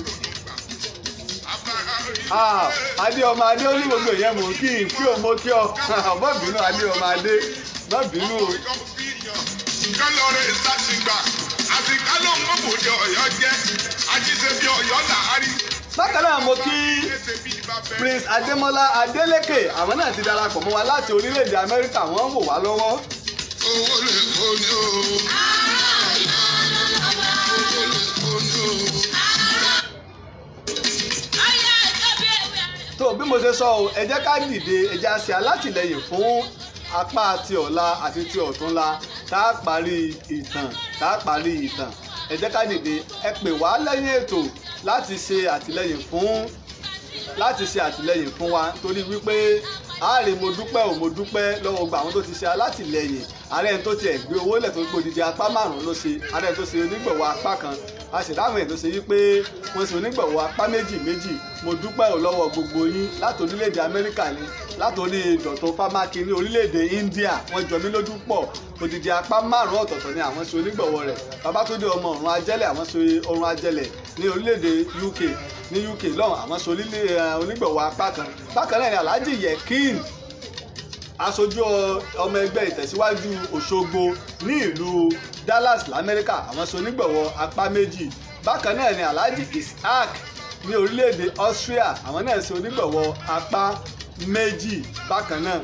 Adé ọmọ adé ó ní gbogbo ìyẹn mò ń kí o mo kí ọ má bínú Adé ọmọ adé má bínú o. kálọ̀rẹ̀ ìsàtìgbà àti kálọ̀mọ́ bòde Ọ̀yọ́ jẹ́ ajíṣebí Ọ̀yọ́ làárí. bákan náà mo kí Prince Adémọ́lá Adélékè àwọn náà ti darapọ̀ mọ́ wa láti orílẹ̀-èdè Amẹ́ríkà wọ́n ń wò wá lọ́wọ́. owó lè kó ní o. tó bí mo ṣe sọ o ẹ jẹ́ ká dìde ẹ jẹ́ á ṣe alátìlẹyìn fún apá ti ọ̀la àti ti ọ̀túnla tá a parí ìtàn ẹ jẹ́ ká dìde ẹ pè wá lẹ́yìn ètò láti ṣe àtìlẹyìn fún wa torí wípé ààrẹ mo dúpẹ́ lọ́wọ́ gba àwọn tó ti ṣe alátìlẹyìn ààrẹ tó ti ẹ̀gbé owó lẹ̀ tó gbòdìdí apá márùn-ún ló ṣe ààrẹ tó ṣe onígbọ̀wọ́ apá kan a sì dáhùn ẹ̀ tó ṣe wípé wọ́n ṣe onígbọ̀wọ́ apá méjì mo dúpẹ́ lọ́wọ́ gbogbo yín láti orílẹ̀-èdè Amẹ́ríkà ni látòrí Dọ̀tun Fámákin ní orílẹ̀-èdè India wọ́n jọ mí lójú pọ̀ odidi apá márùn-ún ọ̀tọ̀ọ̀tọ̀ ni àwọn ṣe onígbọ̀wọ́ rẹ̀ Babátúndé ọmọ ọ̀run ajẹ́lẹ̀ àwọn ṣe ọ̀run ajẹ́lẹ̀ ní orílẹ̀-èdè UK lọ́hùn àwọn ṣe onígbọ̀wọ́ apá kan bákan náà ni Alhaji Yekin aṣojú ọmọ ẹgbẹ́ ìtẹ̀síwájú Òṣogbo ní ìlú Dallas lamẹ́ríkà àwọn ṣe onígbọ̀wọ́ apá méjì bákan náà ni Alhaji Isaac ní orílẹ̀-èdè Austria àwọn náà ṣe onígbọ̀wọ́ apá méjì bákan náà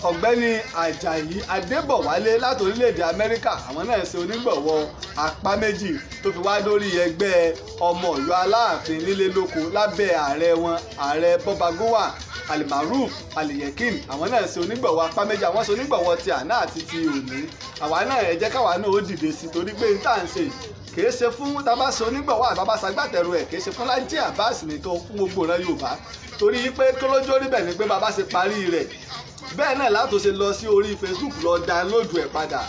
ọ̀gbẹ́ni Àjàyí Adébọ̀wálé láti orílẹ̀-èdè Amẹ́ríkà àwọn náà ṣe onígbọ̀wọ́ apá méjì tó fi wá lórí ẹgbẹ́ ọmọ Ọ̀yọ́ Aláàfin nílé lóko lábẹ́ ààrẹ wọn ààrẹ Bọ́bagúnwà Alimaruf Aliyekin àwọn náà ṣe onígbọ̀wọ́ apá méjì àwọn ṣe onígbọ̀wọ́ ti àná àti ti òní àwa náà ẹ jẹ́ káwa náà ó dìde sí torí pé n tá à ń ṣe kìí ṣe fún tabasa onígbọ̀wọ́ àbábáṣa gbàtẹ̀rù ẹ̀ kìí ṣe fún Lájí Abbas nìkan fún gbogbo ìran Yorùbá torí pé kólójó rí bẹ́ẹ̀ ni pé bàbá ṣe parí rẹ̀ bẹ́ẹ̀ náà látò ṣe lọ sí orí Facebook lọ download ẹ̀ padà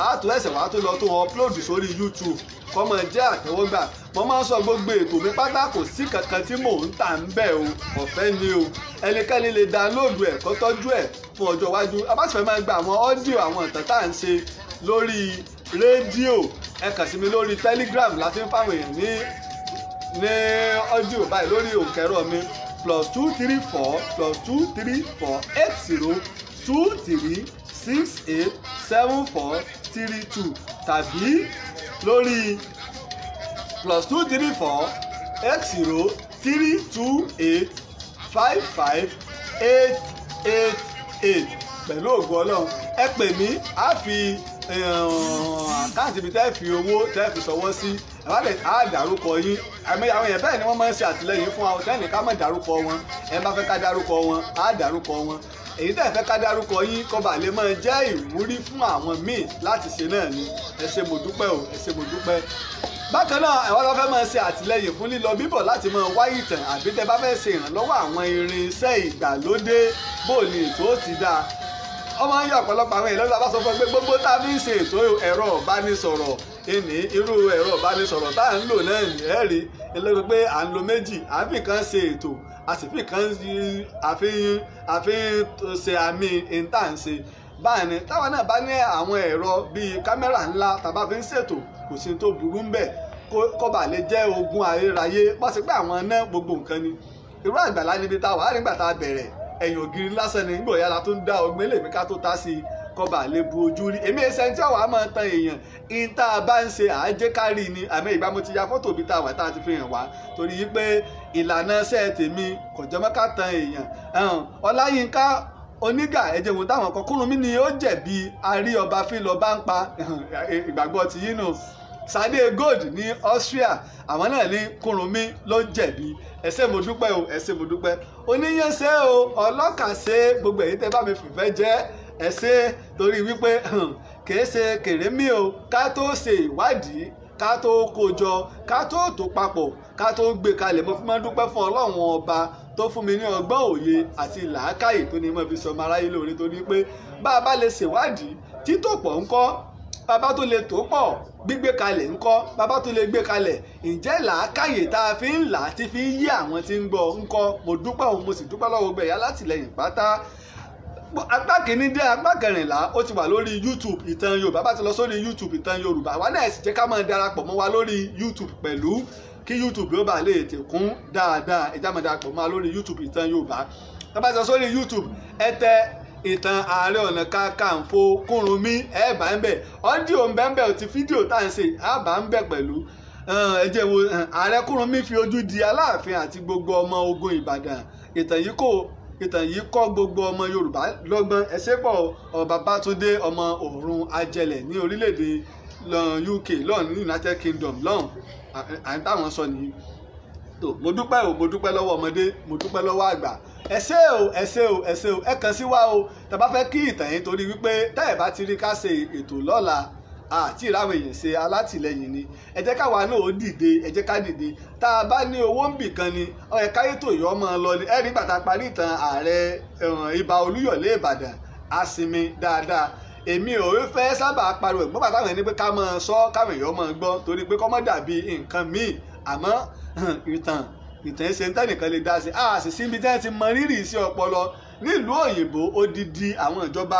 àtò ẹsẹ̀ wàá tó lọ tó upload sórí YouTube kọ́mọ jẹ́ àtẹ́wọ́gbà mo máa ń sọ gbogbo ètò mi pátá kò sí kankan tí mò ń tà ń bẹ̀ o ọ̀fẹ́ ni o ẹnikẹ́ni lè download ẹ̀ kó tọ́jú ẹ̀ fún ọjọ́ iwájú abáṣepẹ̀ máa gba àwọn ọ́díò àwọn ìtàn tá à ń ṣe lórí rédíò ẹ kàn sí mi lórí Telegram láti ń fáwọn èèyàn ní ọ́díò báyìí lórí òǹkẹ́rọ̀ mi +234 8023687432 tàbí lórí +234 803285588 pẹ̀lú ògo Ọlọ́run ẹ pè mí á fi àkáǹtì ibi tẹ́ fi owó tẹ́ fi ṣọwọ́ sí ẹ̀wádìí á dárúkọ yín àmì àwọn èèyàn bẹ́ẹ̀ ni wọ́n máa ń ṣe àtìlẹ́yìn fún àwọn tẹ́ẹ̀nì ká má dárúkọ wọn ẹ bá fẹ́ ká dárúkọ wọn á dárúkọ wọn èyí tẹ́ fẹ́ ká dárúkọ yín kó bá lè máa jẹ́ ìwúrí fún àwọn míì láti ṣe náà ni ẹ ṣé mo dúpẹ́ o ẹ ṣé mo dúpẹ́. bákan náà ẹ̀wọ́n lọ fẹ́ máa ṣe àtìlẹ́yìn fún lílọ bíbọ̀ láti máa wá ìtàn àbí tẹ́ bá fẹ́ ṣe ìrànlọ́wọ́ àwọn irinṣẹ́ ìgbàlódé bó ni ètò ó ti dáa ọmọ yín ọ̀pọ̀lọpọ̀ àwọn èèyàn lọ́sọ̀ fún pé gbogbo tá a fi ń ṣe ètò ẹ̀rọ ìbánisọ̀rọ̀ ẹni irú ẹ̀rọ ìbánisọ̀rọ̀ tá à ń lò náà ẹ̀rí ẹlẹ́gbẹ́ pé à ń lo méjì à ń fi kan ṣe ètò a sì fi kan àfihàn ṣe àmì ìntànṣe báyìí táwọn náà bá ní àwọn ẹ̀rọ bíi kámẹ́rà ńlá tàbá fi ń ṣètò kò sí tó burú ń bẹ̀ kó bà lè jẹ́ ogún ayérayé wọ́n sì pé àwọn náà gbogbo nǹkan ni irú àgbàlá níbi tá a wà nígbà tá a bẹ̀rẹ̀ ẹ̀yìn ògiri lásán ni nígbò yára tó ń dá ọgbẹ́ lèmi ká tó tá sí i kọba lè bu ojú rí èmi ẹsẹ̀ tí ọ̀wá máa tan èèyàn ìta bá ń ṣe àájẹ́kárì ni àmì ìgbà mo ti ya fọ́tò bí tá a wà tá a ti fi hàn wá torí yí pé ìlànà ṣẹ́ tèmi kò jẹ́ mọ́ ká tan èèyàn Ọláyínká Onígà ẹ̀jẹ̀ wò táwọn kan Kúrúnmí ni ó jẹ̀bi arí ọba fílọ bá ń pa ìgbàgbọ́ ti yín nù Sade Gold ní Austria àwọn náà ní Kúrúnmí ló jẹ̀bi ẹ ṣé mo dúpẹ́ o ẹ ṣé mo dúpẹ́ oníyànṣẹ́ o ọlọ́kàṣe gbogbo èyí tẹ́ bá mi fìfẹ́ jẹ́ ẹ ṣé torí wípé kìí ṣe kèrémí o ká tó ṣe ìwádìí ká tó kó jọ ká tó tó papọ̀ ká tó gbé kalẹ̀ mo fi máa ń dúpẹ́ fún Ọlọ́run ọba tó fún mi ní ọgbọ́n òye àti làákàyè tó ní mọ́ fi sọmọ aráyé lóore torí pé bá a bá lè ṣèwádìí títòpọ̀ ńkọ́ bàbá tó lè tó pọ̀ gbígbé kalẹ̀ ńkọ́ bàbá tó lè gbé kalẹ̀ ǹjẹ́ làákàyè tá a fi ń là á ti fi ń yí àwọn tí ń gbọ́ ńkọ́ mo dúpẹ́ òun mo sì dúpẹ́ lọ́wọ́ gbẹ̀yà látìlẹ́yìn pátá apá kìíní dé apá kẹrìnlá ó ti wà lórí YouTube Ìtàn Yorùbá bá ti lọ sórí YouTube Ìtàn Yorùbá wa náà sì jẹ́ ká máa darapọ̀ mọ́ wa lórí YouTube pẹ̀lú kí YouTube yóò bá lè tẹ̀kún dáadáa ẹ̀já máa darapọ̀ mọ́ wa lórí YouTube Ìtàn Yorùbá tá bá ti lọ sórí YouTube ẹ tẹ ìtàn Ààrẹ Ọ̀nà Kakanfò Kúrúnmí ẹ bá ń bẹ̀ ọ́díò ń bẹ́ ń bẹ̀ ò ti fídíò tá à ń ṣe á bá ń bẹ̀ pẹ̀lú ẹ jẹ́ wo Ààrẹ Kúrúnmí fi ojú di Aláàfin àti gbogbo ọmọ ogun Ìbàdàn ìtàn yìí kọ́ gbogbo ọmọ Yorùbá lọ́gbọ́n ẹ̀ṣẹ́ pọ̀ Babátúndé ọmọ Ọ̀run Ajẹlẹ̀ ní orílẹ̀-èdè UK lọ́hùn ní United Kingdom lọ́hùn àìtáwọn sọ nìyí tó mo dúpẹ́ o mo dúpẹ́ lọ́wọ́ ọmọdé mo dúpẹ́ lọ́wọ́ àgbà ẹ ṣé o ẹ ṣé o ẹ ṣé o ẹ kàn sí wa o tá bá fẹ́ kí ìtàn yín torí wípé tẹ́ ẹ̀ bá ti rí ká ṣe ètò lọ́la àti ìráwọ̀ èèyàn ṣe alátìlẹyìn ni ẹ jẹ́ káwa náà ó dìde ẹ jẹ́ ká dìde tá a bá ní owó ń bì kan ni ọ̀yẹ̀ káyétò yọ ọmọ lọ ni ẹ rí bàtà parí ìtàn Ààrẹ Ìbà Olúyọ̀lé Ìbàdàn á sinmi dáadáa èmi ò fẹ́ sábà pariwo ẹ̀gbọ́n bàtà wọn ni pé ká máa sọ káwọn èèyàn máa gbọ́ torí pé kọ́ mọ́ dàbí nǹkan míì àmọ́ ìtàn ṣe ń tẹ́nìkan lè dá sí a sì síbi tí wọ́n ti mọ rírì sí ọpọlọ nílùú òyìnbó odidi àwọn ìjọba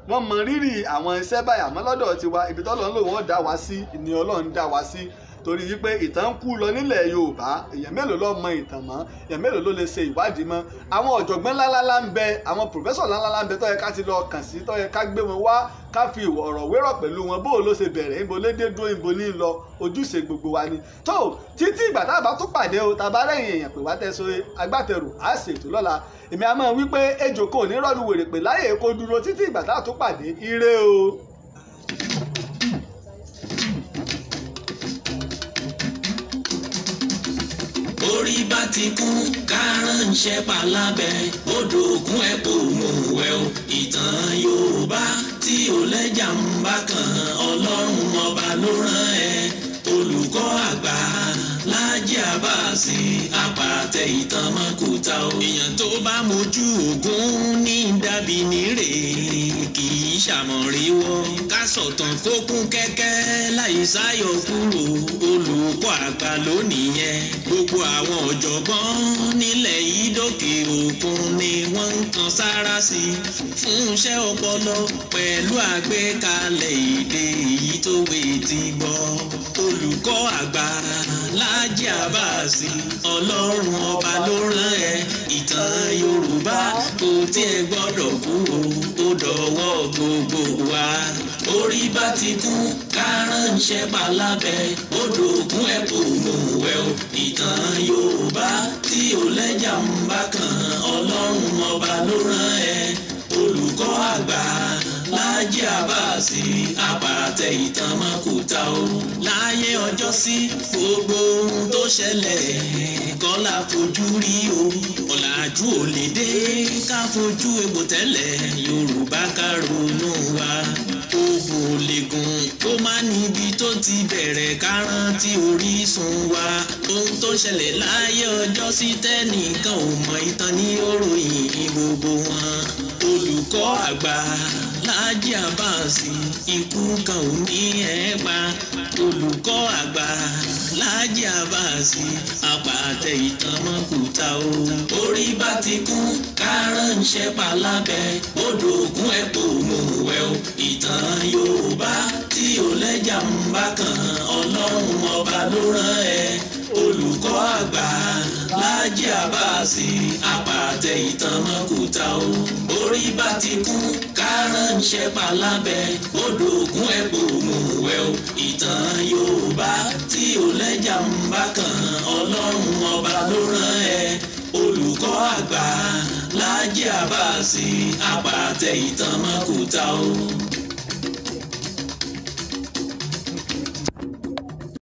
wọ́n mọ rírì àwọn iṣẹ́ báyìí àmọ́ lọ́dọ̀ tiwa ibi tọ́lọ́run lò wọ́n dá wa sí ni Ọlọ́run dá wa sí torí wípé ìtàn ń kú lọ nílẹ̀ Yorùbá èèyàn mélòó ló mọ ìtàn mọ́ èèyàn mélòó ló lè ṣe ìwádìí mọ́ àwọn ọ̀jọ̀gbọ́n ńláńlá ń bẹ àwọn pòfẹ́sọ̀ ńláńlá ń bẹ tó yẹ ká ti lọ kàn sí tó yẹ ká gbé wọn wá ká fi ọ̀rọ̀ wérọ̀ pẹ̀lú wọn bó ló ṣe bẹ̀rẹ̀ níbo lédè dúró níbo ní lọ ojúṣe gbogbo wa ni tó títí ìgbà tá a bá tún pàdé o tá a bá rẹ̀yìn èèyàn pè wá tẹ̀sọ agbátẹrù á ṣètò lọ́la èmi a máa wí pé ejò kò ní rọ́ọ̀lù wèrè pè láyè kó dúró títí ìgbà tá a tún pàdé ire o. orí bá ti kún kárànṣẹ́ palábẹ́ odò ògùn ẹ̀ kò mú wẹ̀ o ìtàn Yorùbá tí ò lẹ́jà ń bá kan Ọlọ́run ọba ló rán ẹ olùkọ́ àgbà Láàjì Àbáàsì àpàtẹ ìtàn mọ́kúta o. èèyàn tó bá mojú ògún ní dàbí nírè kì í ṣàmọ̀ríwọ́ ká sọ̀tàn kó kún kẹ́kẹ́ láì sáyọ̀ kúrò olùkọ́ àgbà lónìí yẹn gbogbo àwọn ọ̀jọ̀gbọ́n nílẹ̀ yìí dókè òkun ni wọ́n ń kan sára sí fún iṣẹ́ ọpọlọ pẹ̀lú àgbékalẹ̀ èdè èyí tó wé ti gbọ́ olùkọ́ àgbà Láàjì Àbáàsì Ọlọ́run ọba ló rán ẹ ìtàn Yorùbá kò tiẹ̀ gbọ́dọ̀ kú ó dọ̀wọ́ gbogbo wa. orí bá ti kún kárànṣẹ́ palábẹ́ odò ògùn ẹ̀ kò mú wẹ̀ o ìtàn Yorùbá tí ò lẹ́jà ń bá kan Ọlọ́run ọba ló rán ẹ olùkọ́ àgbà Láàjì Àbáàsì àpàtẹ ìtàn mọ́kúta o. Láyé ọjọ́ sí gbogbo ohun tó ṣẹlẹ̀ kọ́ la fojú rí o. Ọ̀làjú ò lè dé ká fojú egbò tẹ́lẹ̀ Yorùbá ká ronú wa. Ogun ò lè gùn kó má níbi tó ti bẹ̀rẹ̀ ká rántí orísun wa. Ohun tó ṣẹlẹ̀ láyé ọjọ́ sí tẹ́nìkan ò mọ ìtàn ní òròyìn gbogbo wọn. Olùkọ́ àgbà Láàjì Àbáàsì ikú kan ò ní ẹ̀ pa. Olùkọ́ àgbà Láàjì Àbáàsì àpàtẹ ìtàn mọ́kúta o. Orí bá ti kú kárànṣẹ́ palábẹ́ odò ògùn ẹ̀pọ̀ òmùwẹ̀ o. Ìtàn Yorùbá tí ò lẹ́jà ń bá kan Ọlọ́run ọba ló rán ẹ. Olùkọ́ àgbà Láàjì Àbáàsì àpàtẹ ìtàn mọ́kúta o. Orí bá ti kú kárànṣẹ́ palábẹ́ odò ògùn ẹ̀pọ̀ òmùwẹ̀ o. Ìtàn Yorùbá tí ò lẹ́jà ń bá kan Ọlọ́run ọba ló rán ẹ. Olùkọ́ àgbà Láàjì Àbáàsì àpàtẹ ìtàn mọ́kúta o.